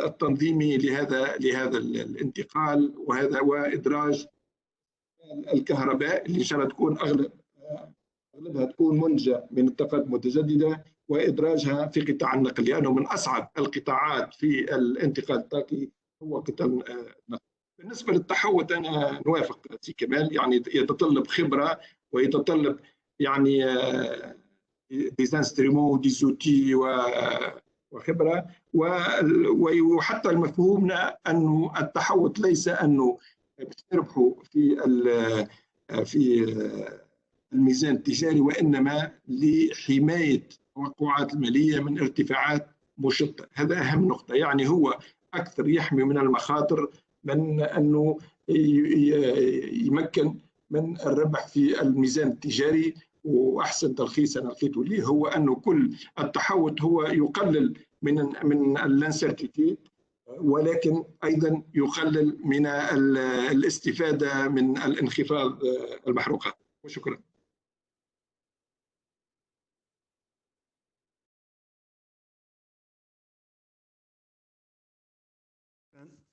التنظيمي لهذا الانتقال، وإدراج الكهرباء اللي إن شاء الله تكون أغلبها تكون منتجة من الطاقات المتجددة، وإدراجها في قطاع النقل، لأنه من أصعب القطاعات في الانتقال الطاقي هو قطاع النقل. بالنسبة للتحوط أنا نوافق سي كمال، يعني يتطلب خبرة ويتطلب يعني ديزانستريمون ديزوتي وخبرة. وحتى المفهومنا أنه التحوط ليس أنه تربحوا في الميزان التجاري، وإنما لحماية التوقعات المالية من ارتفاعات مشطة. هذا أهم نقطة، يعني هو أكثر يحمي من المخاطر من أنه يمكن من الربح في الميزان التجاري. وأحسن تلخيص أنا لقيته ليه هو أنه كل التحوط هو يقلل من الانسرتيتي، ولكن أيضا يقلل من الاستفادة من الانخفاض المحروقات. وشكرا.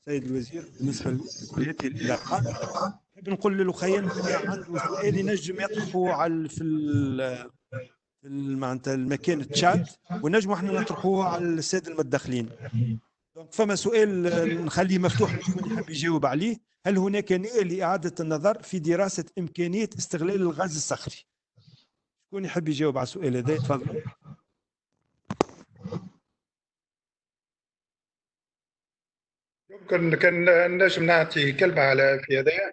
سيد الوزير، بالنسبه لهذه العلاقات نحب نقول للأخيان اللي عنده سؤال ينجم يطرحه على معناتها المكان التشات، ونجموا احنا نطرحوه على الساده المتدخلين. دونك فما سؤال نخليه مفتوح لشكون يحب يجاوب عليه. هل هناك نية لإعادة النظر في دراسة إمكانية استغلال الغاز الصخري؟ شكون يحب يجاوب على السؤال هذا؟ تفضلوا. يمكن كان نجم نعطي كلمة على في هذا.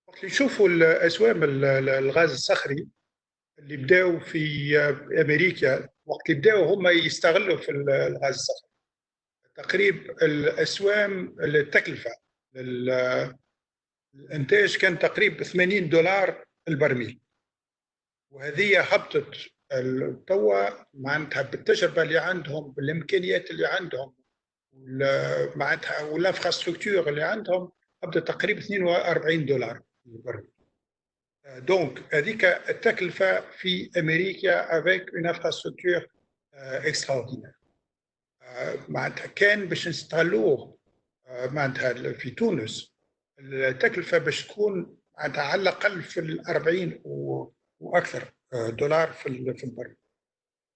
وقت يشوفوا الأسوام الغاز الصخري اللي بداوا في أمريكا، وقت اللي بداوا هم يستغلوا في الغاز الصخري تقريب الأسوام التكلفة الإنتاج كان تقريبا $80 البرميل. وهذه هبطت توا معناتها بالتجربة اللي عندهم، بالإمكانيات اللي عندهم، معناتها والانفراستركتور اللي عندهم، هبطت تقريبا $42 البرميل. دونك هذيك التكلفة في أمريكا avec une infrastructure extraordinaire. معناتها كان باش نستغلوه معناتها في تونس التكلفة باش تكون معناتها على الأقل في 40 وأكثر دولار في البرميل.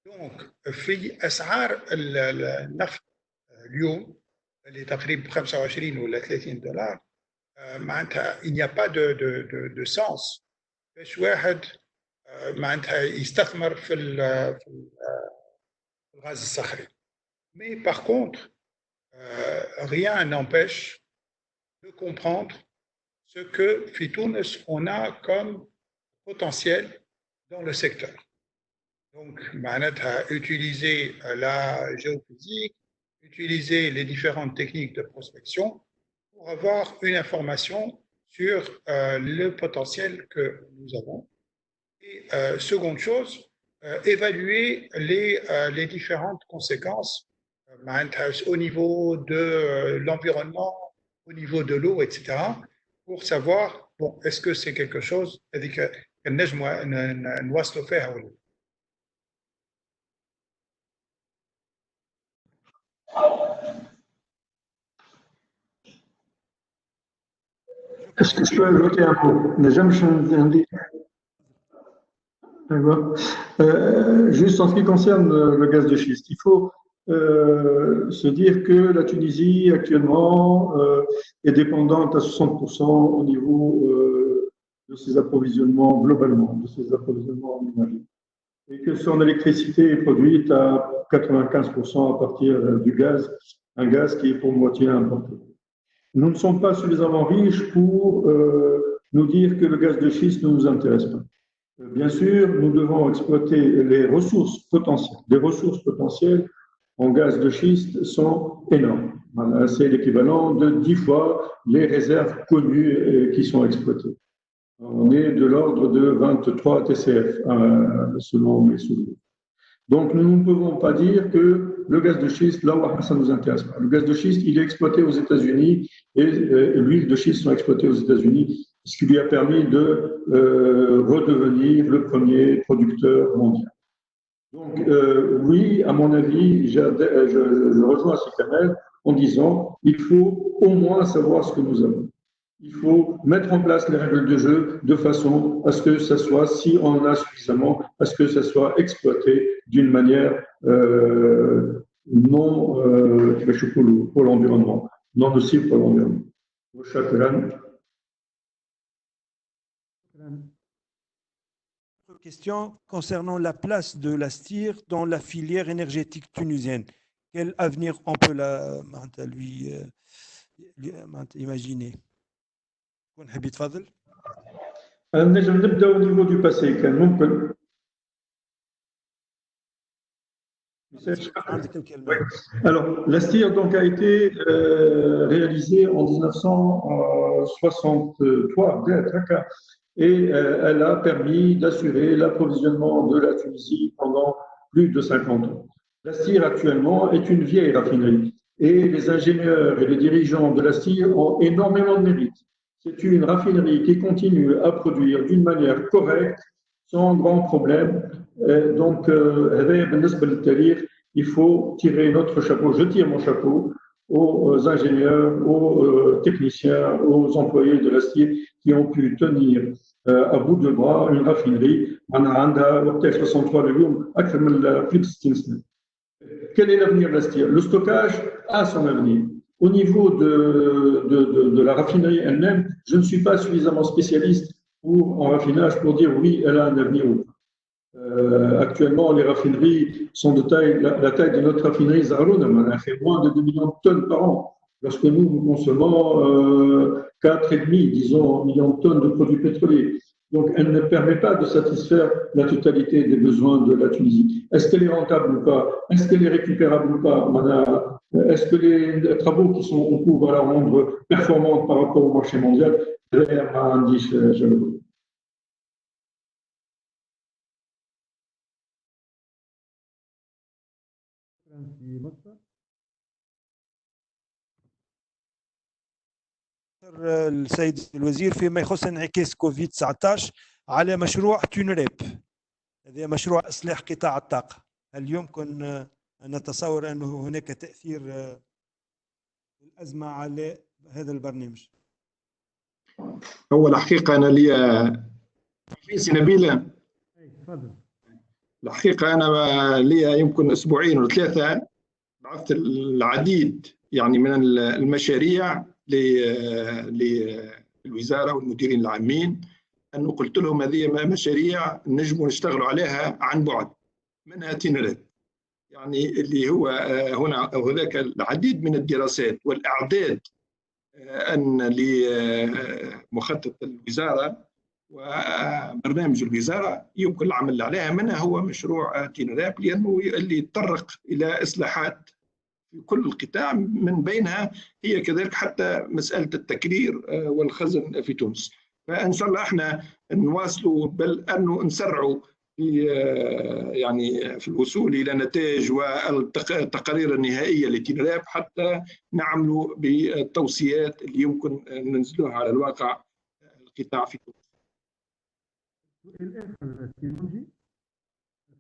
دونك في أسعار النفط اليوم اللي تقريبا 25 ولا $30 معناتها il n'y a pas de sens باش واحد معناتها يستثمر في الغاز الصخري. Mais par contre, rien n'empêche de comprendre ce que في تونس on a comme potentiel dans le secteur. Donc, معناتها utiliser la géophysique, utiliser les différentes techniques de prospection pour avoir une information sur le potentiel que nous avons. Et seconde chose, évaluer les différentes conséquences au niveau de l'environnement, au niveau de l'eau, etc., pour savoir, bon, est-ce que c'est quelque chose que نواصلوا فيها ولا لا. Est-ce que je peux ajouter un mot? نجمش عندي D'accord. Juste en ce qui concerne le gaz de schiste, il faut se dire que la Tunisie actuellement est dépendante à 60% au niveau de ses approvisionnements globalement, de ses approvisionnements en énergie, et que son électricité est produite à 95% à partir du gaz, un gaz qui est pour moitié importé. Nous ne sommes pas suffisamment riches pour nous dire que le gaz de schiste ne nous intéresse pas. Bien sûr, nous devons exploiter les ressources potentielles. Les ressources potentielles en gaz de schiste sont énormes. Voilà, c'est l'équivalent de 10 fois les réserves connues qui sont exploitées. On est de l'ordre de 23 TCF selon mes souvenirs. Donc, nous ne pouvons pas dire que le gaz de schiste, là, ça ne nous intéresse pas. Le gaz de schiste, il est exploité aux États-Unis et l'huile de schiste sont exploitées aux États-Unis, ce qui lui a permis de redevenir le premier producteur mondial. Donc, oui, à mon avis, je rejoins Sikamel en disant il faut au moins savoir ce que nous avons. Il faut mettre en place les règles de jeu de façon à ce que ça soit, si on en a suffisamment, à ce que ça soit exploité d'une manière non pour l'environnement, non nocive pour l'environnement. Question concernant la place de la STIR dans la filière énergétique tunisienne. Quel avenir on peut lui imaginer? نحب يتفضل. نجم نبدا au niveau du passé كان ممكن. Alors, la STIR donc, a été réalisée en 1963, et elle a permis d'assurer l'approvisionnement de la Tunisie pendant plus de 50 ans. La STIR actuellement est une vieille raffinerie et les ingénieurs et les dirigeants de la STIR ont énormément de mérite. C'est une raffinerie qui continue à produire d'une manière correcte, sans grand problème. Donc, il faut tirer notre chapeau. Je tire mon chapeau aux ingénieurs, aux techniciens, aux employés de la STIR qui ont pu tenir à bout de bras une raffinerie. Quel est l'avenir de la STIR? Le stockage a son avenir. Au niveau de la raffinerie elle-même, je ne suis pas suffisamment spécialiste en raffinage pour dire oui, elle a un avenir ou pas. Actuellement, les raffineries sont de taille, la taille de notre raffinerie Zaharoun, elle fait moins de 2 millions de tonnes par an, lorsque nous consommons 4,5, disons, millions de tonnes de produits pétroliers. Donc, elle ne permet pas de satisfaire la totalité des besoins de la Tunisie. Est-ce qu'elle est rentable ou pas? Est-ce qu'elle est récupérable ou pas? Est-ce que les travaux qui sont en cours vont la rendre performante par rapport au marché mondial? السيد الوزير فيما يخص انعكاس كوفيد 19 على مشروع تونريب. هذا مشروع إصلاح قطاع الطاقة. هل يمكن أن نتصور أن هناك تأثير الأزمة على هذا البرنامج؟ هو الحقيقة أنا لي في نبيلة. الحقيقة أنا لي يمكن أسبوعين أو 3 بعثت العديد يعني من المشاريع للوزارة والمديرين العامين، أنه قلت لهم هذه مشاريع نجموا نشتغلوا عليها عن بعد، منها تينريب، يعني اللي هو هنا أو هناك العديد من الدراسات والأعداد أن لمخطط الوزارة وبرنامج الوزارة يمكن العمل عليها، منها هو مشروع تينريب، لأنه اللي يتطرق إلى إصلاحات في كل القطاع، من بينها هي كذلك حتى مسألة التكرير والخزن في تونس. فإن شاء الله احنا نواصلوا، بل أنه نسرعوا في يعني في الوصول إلى نتائج والتقارير النهائية لتينريب، حتى نعملوا بالتوصيات اللي يمكن ننزلوها على الواقع القطاع في تونس.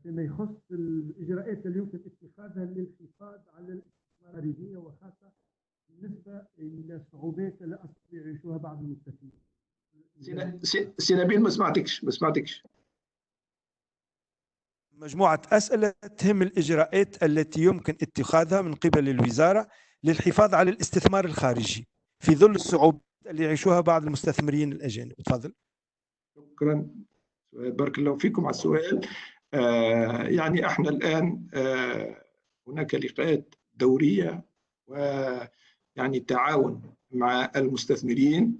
فيما يخص الإجراءات اللي يمكن اتخاذها للحفاظ على الاستثمار الخارجية، وخاصة بالنسبة إلى الصعوبات اللي يعيشوها بعض المستثمرين. سي نبيل ما سمعتكش. مجموعة أسئلة تهم الإجراءات التي يمكن اتخاذها من قبل الوزارة للحفاظ على الاستثمار الخارجي في ظل الصعوبات اللي يعيشوها بعض المستثمرين الأجانب. تفضل. شكرا، بارك الله فيكم على السؤال. يعني احنا الآن هناك لقاءات دورية ويعني تعاون مع المستثمرين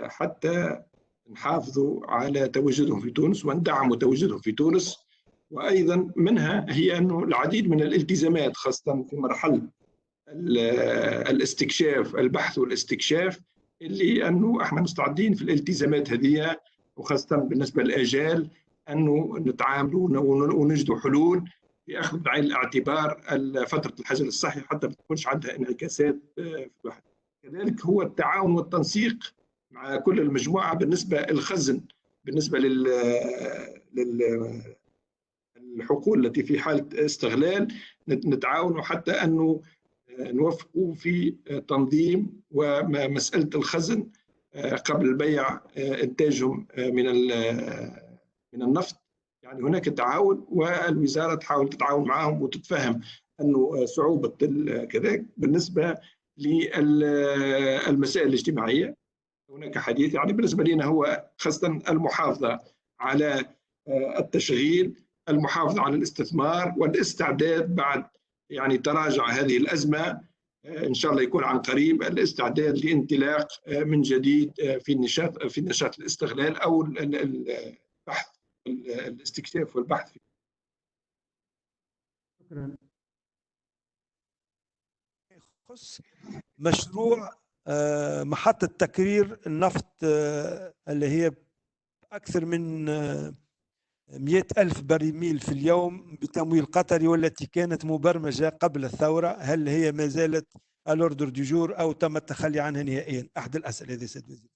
حتى نحافظوا على تواجدهم في تونس وندعموا تواجدهم في تونس. وأيضا منها هي أنه العديد من الالتزامات خاصة في مرحلة الاستكشاف، البحث والاستكشاف، اللي أنه احنا مستعدين في الالتزامات هذه، وخاصة بالنسبة للآجال أنه نتعاملوا ونجدوا حلول بأخذ بعين الاعتبار فترة الحجر الصحي حتى ما تكونش عندها انعكاسات في البحث. كذلك هو التعاون والتنسيق مع كل المجموعة بالنسبة للخزن، بالنسبة للحقول التي في حالة استغلال، نتعاون حتى أنه نوفقوا في تنظيم ومسألة الخزن قبل البيع إنتاجهم من النفط. يعني هناك تعاون، والوزارة تحاول تتعاون معهم وتتفهم أنه صعوبة كذلك بالنسبة للمسائل الاجتماعية. هناك حديث يعني بالنسبة لنا هو خاصة المحافظة على التشغيل، المحافظة على الاستثمار، والاستعداد بعد يعني تراجع هذه الأزمة إن شاء الله يكون عن قريب الاستعداد لانطلاق من جديد في نشاط الاستغلال أو البحث، الاستكشاف والبحث. شكرا. يخص مشروع محطة تكرير النفط اللي هي أكثر من 100,000 برميل في اليوم بتمويل قطري، والتي كانت مبرمجة قبل الثورة، هل هي ما زالت الأوردر دي جور أو تم التخلي عنها نهائيا؟ أحد الأسئلة هذه سيد الوزير.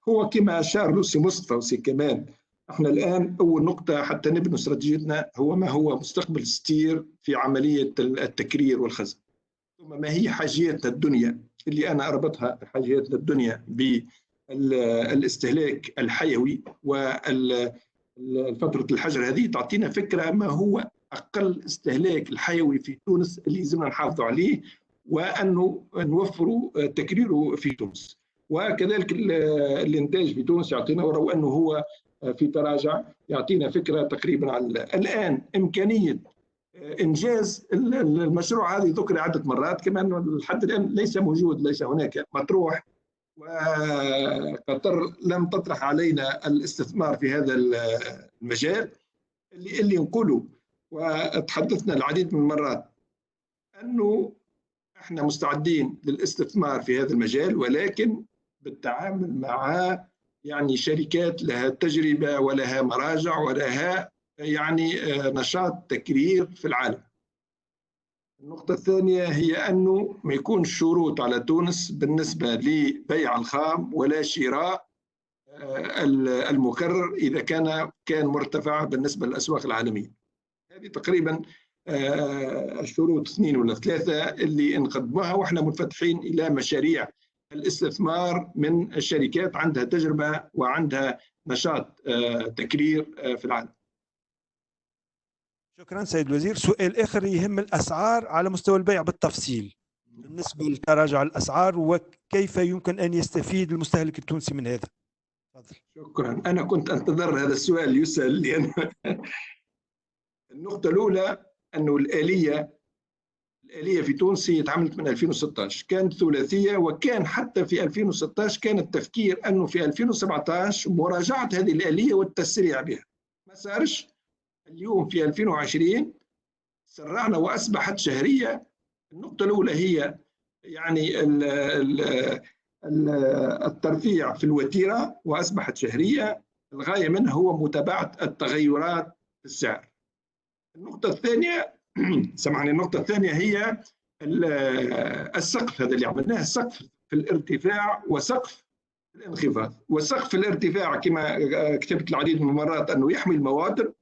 هو كما أشار سي مصطفى وسي كمال، احنا الآن أول نقطة حتى نبني استراتيجيتنا هو ما هو مستقبل ستير في عملية التكرير والخزن، ثم ما هي حاجياتنا الدنيا اللي أنا أربطها حاجياتنا الدنيا بالاستهلاك الحيوي، والفترة الحجر هذه تعطينا فكرة ما هو أقل استهلاك الحيوي في تونس اللي لازمنا نحافظوا عليه وأنه نوفروا تكريره في تونس. وكذلك الإنتاج في تونس يعطينا، ولو أنه هو في تراجع، يعطينا فكرة تقريبا على الآن إمكانية إنجاز المشروع. هذه ذكر عدة مرات، كما أنه لحد الآن ليس موجود، ليس هناك مطروح، وقطر لم تطرح علينا الاستثمار في هذا المجال اللي نقوله. وتحدثنا العديد من المرات أنه احنا مستعدين للاستثمار في هذا المجال، ولكن بالتعامل مع يعني شركات لها تجربة ولها مراجع ولها يعني نشاط تكرير في العالم. النقطة الثانية هي أنه ما يكون شروط على تونس بالنسبة لبيع الخام ولا شراء المكرر إذا كان مرتفع بالنسبة للأسواق العالمية. هذه تقريبا الشروط 2 ولا 3 اللي نقدموها، وإحنا منفتحين إلى مشاريع الاستثمار من الشركات عندها تجربة وعندها نشاط تكرير في العالم. شكرا سيد الوزير. سؤال آخر يهم الأسعار على مستوى البيع بالتفصيل بالنسبة لتراجع الأسعار، وكيف يمكن أن يستفيد المستهلك التونسي من هذا؟ تفضل. شكرا. أنا كنت أنتظر هذا السؤال يسأل، لأن النقطة الأولى أنه الآلية في تونس هي تعملت من 2016، كانت ثلاثية، وكان حتى في 2016 كان التفكير أنه في 2017 مراجعة هذه الآلية والتسريع بها، ما صارش. اليوم في 2020 سرعنا وأصبحت شهرية. النقطة الأولى هي يعني الترفيع في الوتيرة وأصبحت شهرية، الغاية منها هو متابعة التغيرات في السعر. النقطة الثانية سامحني، النقطة الثانية هي السقف، هذا اللي عملناه، السقف في الارتفاع وسقف الانخفاض. والسقف في الارتفاع كما كتبت العديد من المرات أنه يحمي الموادر،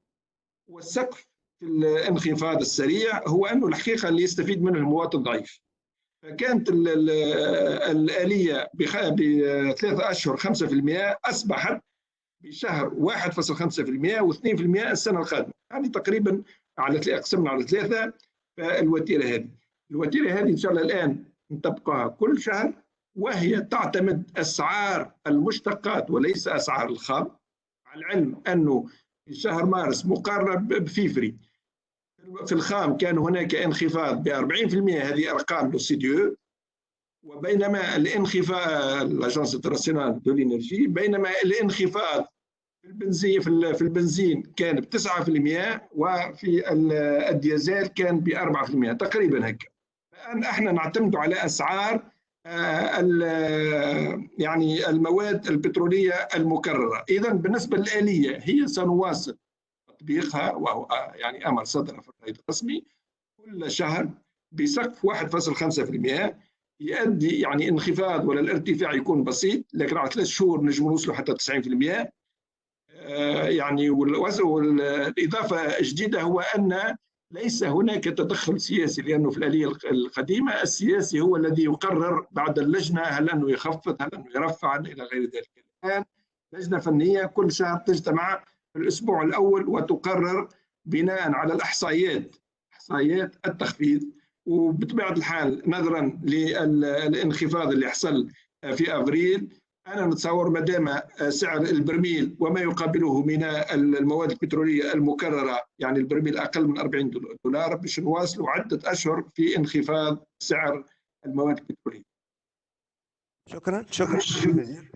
والسقف في الانخفاض السريع هو أنه الحقيقة اللي يستفيد منه المواطن ضعيف. فكانت الآلية ب3 أشهر 5%، أصبحت بشهر 1.5% و2% السنه القادمه، يعني تقريبا قسمنا على 3. فالوتيره هذه ان شاء الله الان نطبقها كل شهر، وهي تعتمد اسعار المشتقات وليس اسعار الخام. على العلم انه في شهر مارس مقارنه بفيفري في الخام كان هناك انخفاض ب 40%، هذه ارقام لو سي دي او، وبينما الانخفاض الاجنس انترناسيونال دو لينرجي، بينما الانخفاض في البنزين كان ب 9% وفي الديزل كان ب 4% تقريبا هكا. الان احنا نعتمد على اسعار يعني المواد البتروليه المكرره. اذا بالنسبه للآلية هي سنواصل تطبيقها، وهو يعني امر صدر في الرئيس الرسمي كل شهر بسقف 1.5%، يؤدي يعني انخفاض ولا الارتفاع يكون بسيط، لكن على 3 شهور نجم نوصلوا حتى 90%. يعني والإضافة الجديدة هو أن ليس هناك تدخل سياسي، لأنه في الآلية القديمة السياسي هو الذي يقرر بعد اللجنة هل أنه يخفض هل أنه يرفع إلى غير ذلك. الآن لجنة فنية كل شهر تجتمع في الأسبوع الأول وتقرر بناء على الإحصائيات، إحصائيات التخفيض. وبطبيعة الحال نظرا للانخفاض اللي حصل في أبريل، أنا نتصور ما دام سعر البرميل وما يقابله من المواد البترولية المكررة، يعني البرميل أقل من $40 باش نواصلوا عدة أشهر في انخفاض سعر المواد البترولية. شكرا وزير.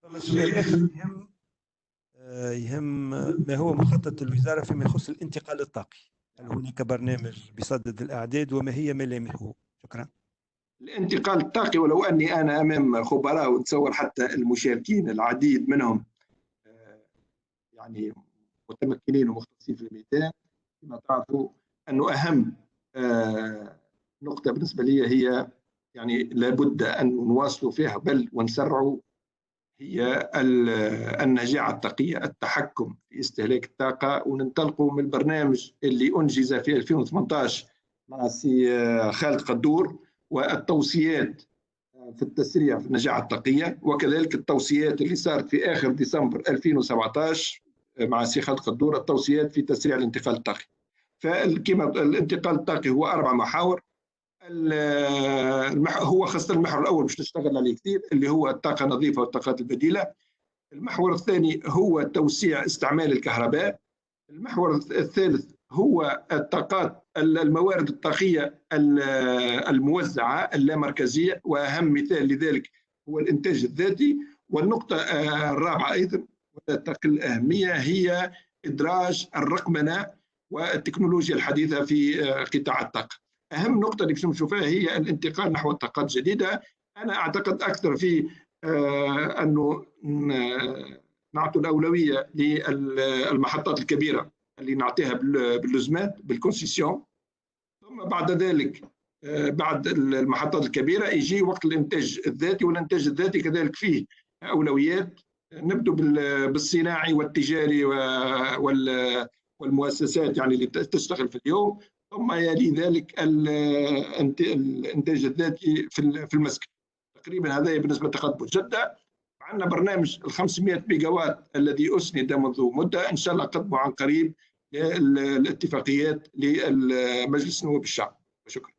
فما سؤال آخر يهم ما هو مخطط الوزارة فيما يخص الانتقال الطاقي؟ هل هناك برنامج بصدد الإعداد وما هي ملامحه؟ شكرا. الانتقال الطاقي، ولو أني أنا أمام خبراء ونتصور حتى المشاركين العديد منهم يعني متمكنين ومختصين في الميدان، كما تعرفوا أنه أهم نقطة بالنسبة لي هي يعني لابد أن نواصلوا فيها بل ونسرعوا، هي النجاعة الطاقية، التحكم في استهلاك الطاقة، وننطلقوا من البرنامج اللي أنجز في 2018 مع سي خالد قدور، والتوصيات في التسريع في النجاعة الطاقية، وكذلك التوصيات اللي صارت في آخر ديسمبر 2017 مع سي خالد قدور، التوصيات في تسريع الانتقال الطاقي. فالانتقال الطاقي هو 4 محاور. هو خاصة المحور الأول مش نشتغل عليه كثير، اللي هو الطاقة النظيفة والطاقات البديلة. المحور الثاني هو توسيع استعمال الكهرباء. المحور الثالث هو الطاقات الموارد الطاقية الموزعة اللامركزية، وأهم مثال لذلك هو الإنتاج الذاتي. والنقطة الرابعة أيضا ولا تقل أهمية هي إدراج الرقمنة والتكنولوجيا الحديثة في قطاع الطاقة. أهم نقطة اللي باش نشوفها هي الانتقال نحو الطاقات الجديدة. أنا أعتقد أكثر في أنه نعطي الأولوية للمحطات الكبيرة اللي نعطيها باللزمات بالكونسيسيون، ثم بعد ذلك بعد المحطات الكبيرة يجي وقت الإنتاج الذاتي، والإنتاج الذاتي كذلك فيه أولويات. نبدأ بالصناعي والتجاري والمؤسسات يعني اللي تشتغل في اليوم، ثم يلي ذلك الإنتاج الذاتي في المسكن. تقريبا هذا بالنسبة لتقدم جدة. عندنا برنامج 500 ميجا وات الذي أسند منذ مدة، إن شاء الله قدمه عن قريب الاتفاقيات لمجلس نواب الشعب. شكرا.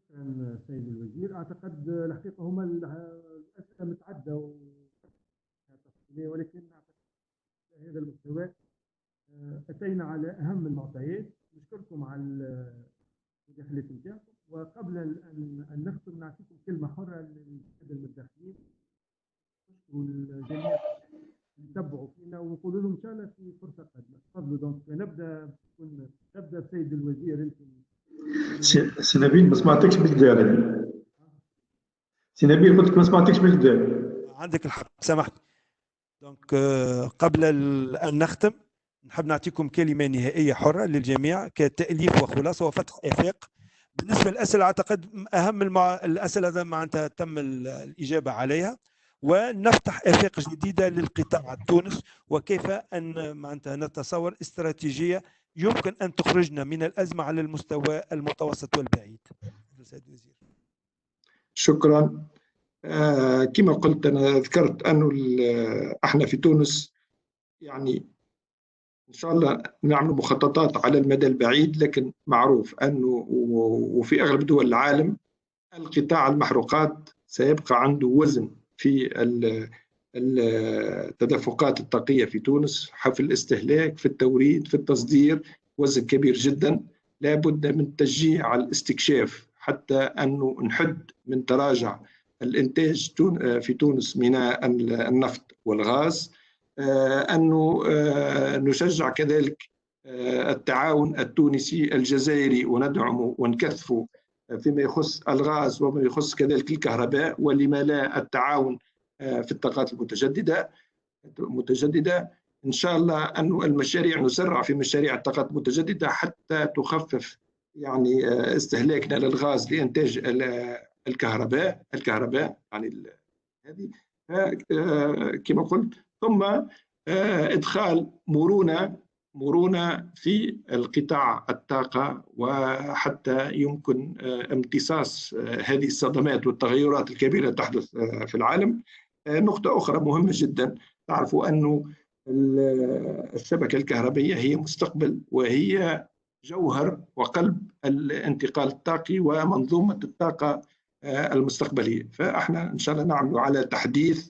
شكرا سيد الوزير. أعتقد الحقيقة هما الأسئلة متعدة ولكن أعتقد هذا المستوى أتينا على أهم المعطيات. نشكركم على المداخلة نتاعكم، وقبل أن نختم نعطيكم كلمة حرة للسادة المتداخلين. نشكروا الجميع اللي تبعوا فينا ونقول لهم إن شاء الله في فرصة قادمة. تفضلوا. دونك نبدأ بسيد الوزير. أنت سي نبيل ما سمعتكش بالكدا. سي نبيل قلت لك ما سمعتكش بالكدا. عندك الحق، سامحني. دونك قبل أن نختم نحب نعطيكم كلمة نهائية حرة للجميع كتأليف وخلاصة وفتح آفاق. بالنسبة للأسئلة أعتقد أهم الأسئلة معناتها تم الإجابة عليها، ونفتح آفاق جديدة للقطاع التونس، وكيف أن معناتها نتصور استراتيجية يمكن أن تخرجنا من الأزمة على المستوى المتوسط والبعيد. شكرا. كما قلت أنا ذكرت أنه احنا في تونس يعني إن شاء الله نعمل مخططات على المدى البعيد، لكن معروف أنه وفي أغلب دول العالم القطاع المحروقات سيبقى عنده وزن في التدفقات الطاقية في تونس، في الاستهلاك، في التوريد، في التصدير، وزن كبير جدا. لا بد من تشجيع الاستكشاف حتى أنه نحد من تراجع الإنتاج في تونس من النفط والغاز، أنه نشجع كذلك التعاون التونسي الجزائري وندعمه ونكثفه فيما يخص الغاز وما يخص كذلك الكهرباء، ولما لا التعاون في الطاقات المتجددة. إن شاء الله أن المشاريع نسرع في مشاريع الطاقات المتجددة حتى تخفف يعني استهلاكنا للغاز لإنتاج الكهرباء يعني هذه كما قلت، ثم إدخال مرونة في القطاع الطاقة، وحتى يمكن امتصاص هذه الصدمات والتغيرات الكبيرة تحدث في العالم. نقطة أخرى مهمة جدا، تعرفوا أن الشبكة الكهربائية هي مستقبل، وهي جوهر وقلب الانتقال الطاقي ومنظومة الطاقة المستقبلية. فإحنا إن شاء الله نعمل على تحديث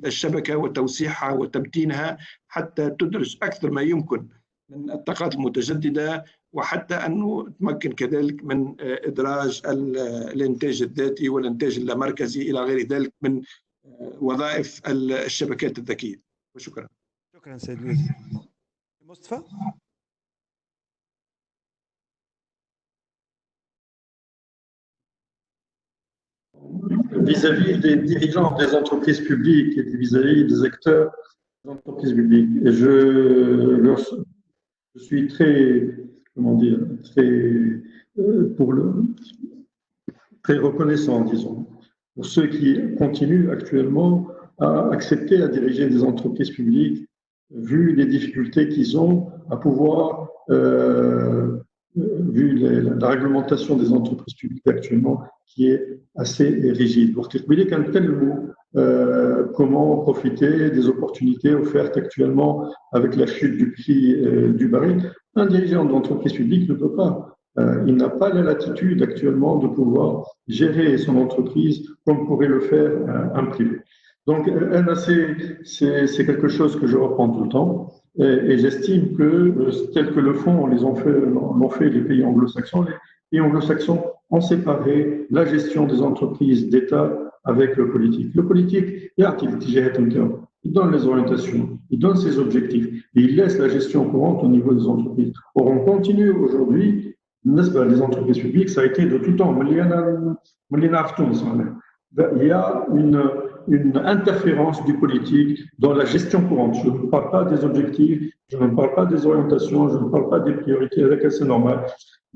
الشبكة وتوسيعها وتمتينها حتى تدرج أكثر ما يمكن من الطاقات المتجددة، وحتى أنه تمكن كذلك من إدراج الإنتاج الذاتي والإنتاج اللامركزي إلى غير ذلك من وظائف الشبكات الذكية. وشكرا. شكرا سيد لويس. مصطفى. Vis-à-vis des dirigeants des entreprises publiques et vis-à-vis des acteurs des entreprises publiques. Et je suis très, comment dire, très reconnaissant, disons, pour ceux qui continuent actuellement à accepter à diriger des entreprises publiques, vu les difficultés qu'ils ont à pouvoir, vu la réglementation des entreprises publiques actuellement, qui est assez rigide. Comment profiter des opportunités offertes actuellement avec la chute du prix du baril. Un dirigeant d'entreprise publique ne peut pas. Il n'a pas la latitude actuellement de pouvoir gérer son entreprise comme pourrait le faire un privé. Donc, c'est quelque chose que je reprends tout le temps. Et j'estime que, tel que le font, l'ont fait les pays anglo-saxons. Les pays anglo-saxons ont séparé la gestion des entreprises d'État avec le politique. Le politique, il donne les orientations, il donne ses objectifs, et il laisse la gestion courante au niveau des entreprises. Or, on continue aujourd'hui, n'est-ce pas, les entreprises publiques, ça a été de tout temps. Il y a une interférence du politique dans la gestion courante. Je ne parle pas des objectifs, je ne parle pas des orientations, je ne parle pas des priorités, avec c'est normal.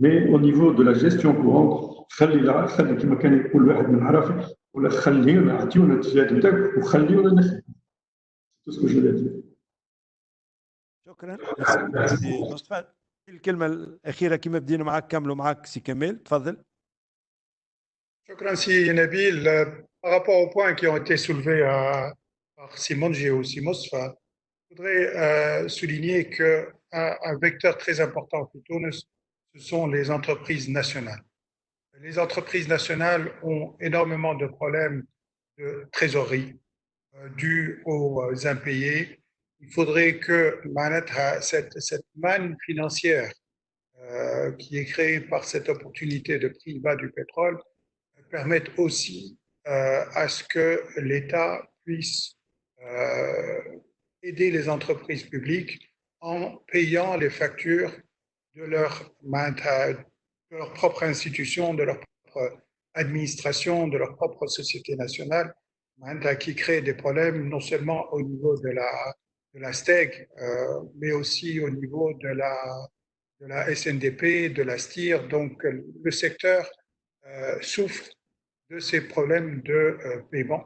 Mais au niveau de la gestion courante, ولا خلينا نعطيونا الاتجاه نتاعك وخليونا نخدم. تسكو جو dire. شكرا سي مصطفى. الكلمة الأخيرة كما بدينا معك كملوا معك سي كمال، تفضل. شكرا سي نبيل. Par rapport aux points qui ont été soulevés par Simonji et aussi Mosfa, je voudrais souligner qu'un vecteur très important pour Tunis, ce sont les entreprises nationales. Les entreprises nationales ont énormément de problèmes de trésorerie dus aux impayés. Il faudrait que cette manne financière qui est créée par cette opportunité de prix bas du pétrole permette aussi à ce que l'État puisse aider les entreprises publiques en payant les factures de leur propre institution, de leur propre administration, de leur propre société nationale, qui crée des problèmes non seulement au niveau de la STEG, mais aussi au niveau de la SNDP, de la STIR. Donc, le secteur souffre de ces problèmes de paiement.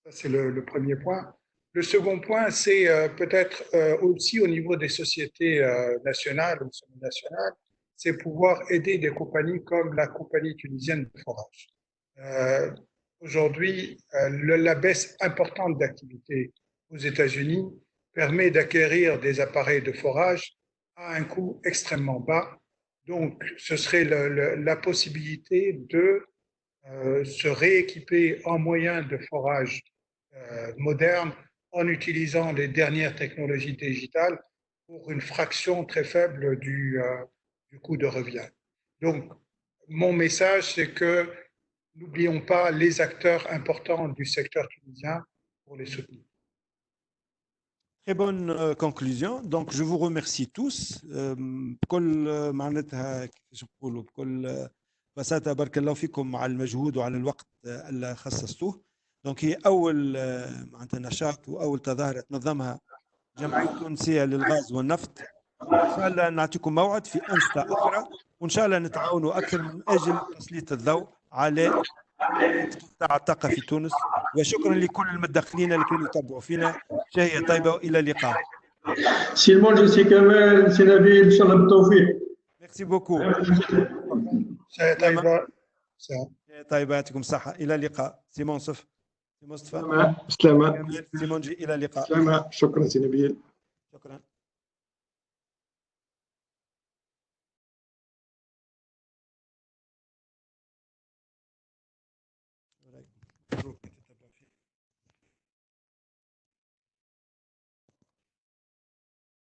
Ça, c'est le premier point. Le second point, c'est peut-être aussi au niveau des sociétés nationales ou semi-nationales, c'est pouvoir aider des compagnies comme la compagnie tunisienne de forage. aujourd'hui, la baisse importante d'activité aux États-Unis permet d'acquérir des appareils de forage à un coût extrêmement bas. Donc, ce serait la possibilité de se rééquiper en moyens de forage modernes en utilisant les dernières technologies digitales pour une fraction très faible du coût de revient. Donc, mon message, c'est que n'oublions pas les acteurs importants du secteur tunisien pour les soutenir. Très bonne conclusion. Donc, je vous remercie tous. بكل معناتها كيفاش نقولوا بكل بساطة بارك الله فيكم على المجهود وعلى الوقت اللي خصصتوه. دونك هي أول معناتها نشاط وأول تظاهرة تنظمها الجمعية التونسية للغاز والنفط. إن شاء الله نعطيكم موعد في أنشطة أخرى، وإن شاء الله نتعاونوا أكثر من أجل تسليط الضوء على قطاع الطاقة في تونس. وشكرا لكل المتدخلين اللي كانوا يتابعوا فينا. شهية طيبة وإلى اللقاء. سي المنجي، سي كمال، سي نبيل، ان شاء الله بالتوفيق. ميرسي بوكو. شهية طيبة. شهية طيبة، يعطيكم الصحة. إلى اللقاء. سي منصف، سي مصطفى، سلامة. سي منجي، إلى اللقاء. سلامة. شكرا سي نبيل. شكرا.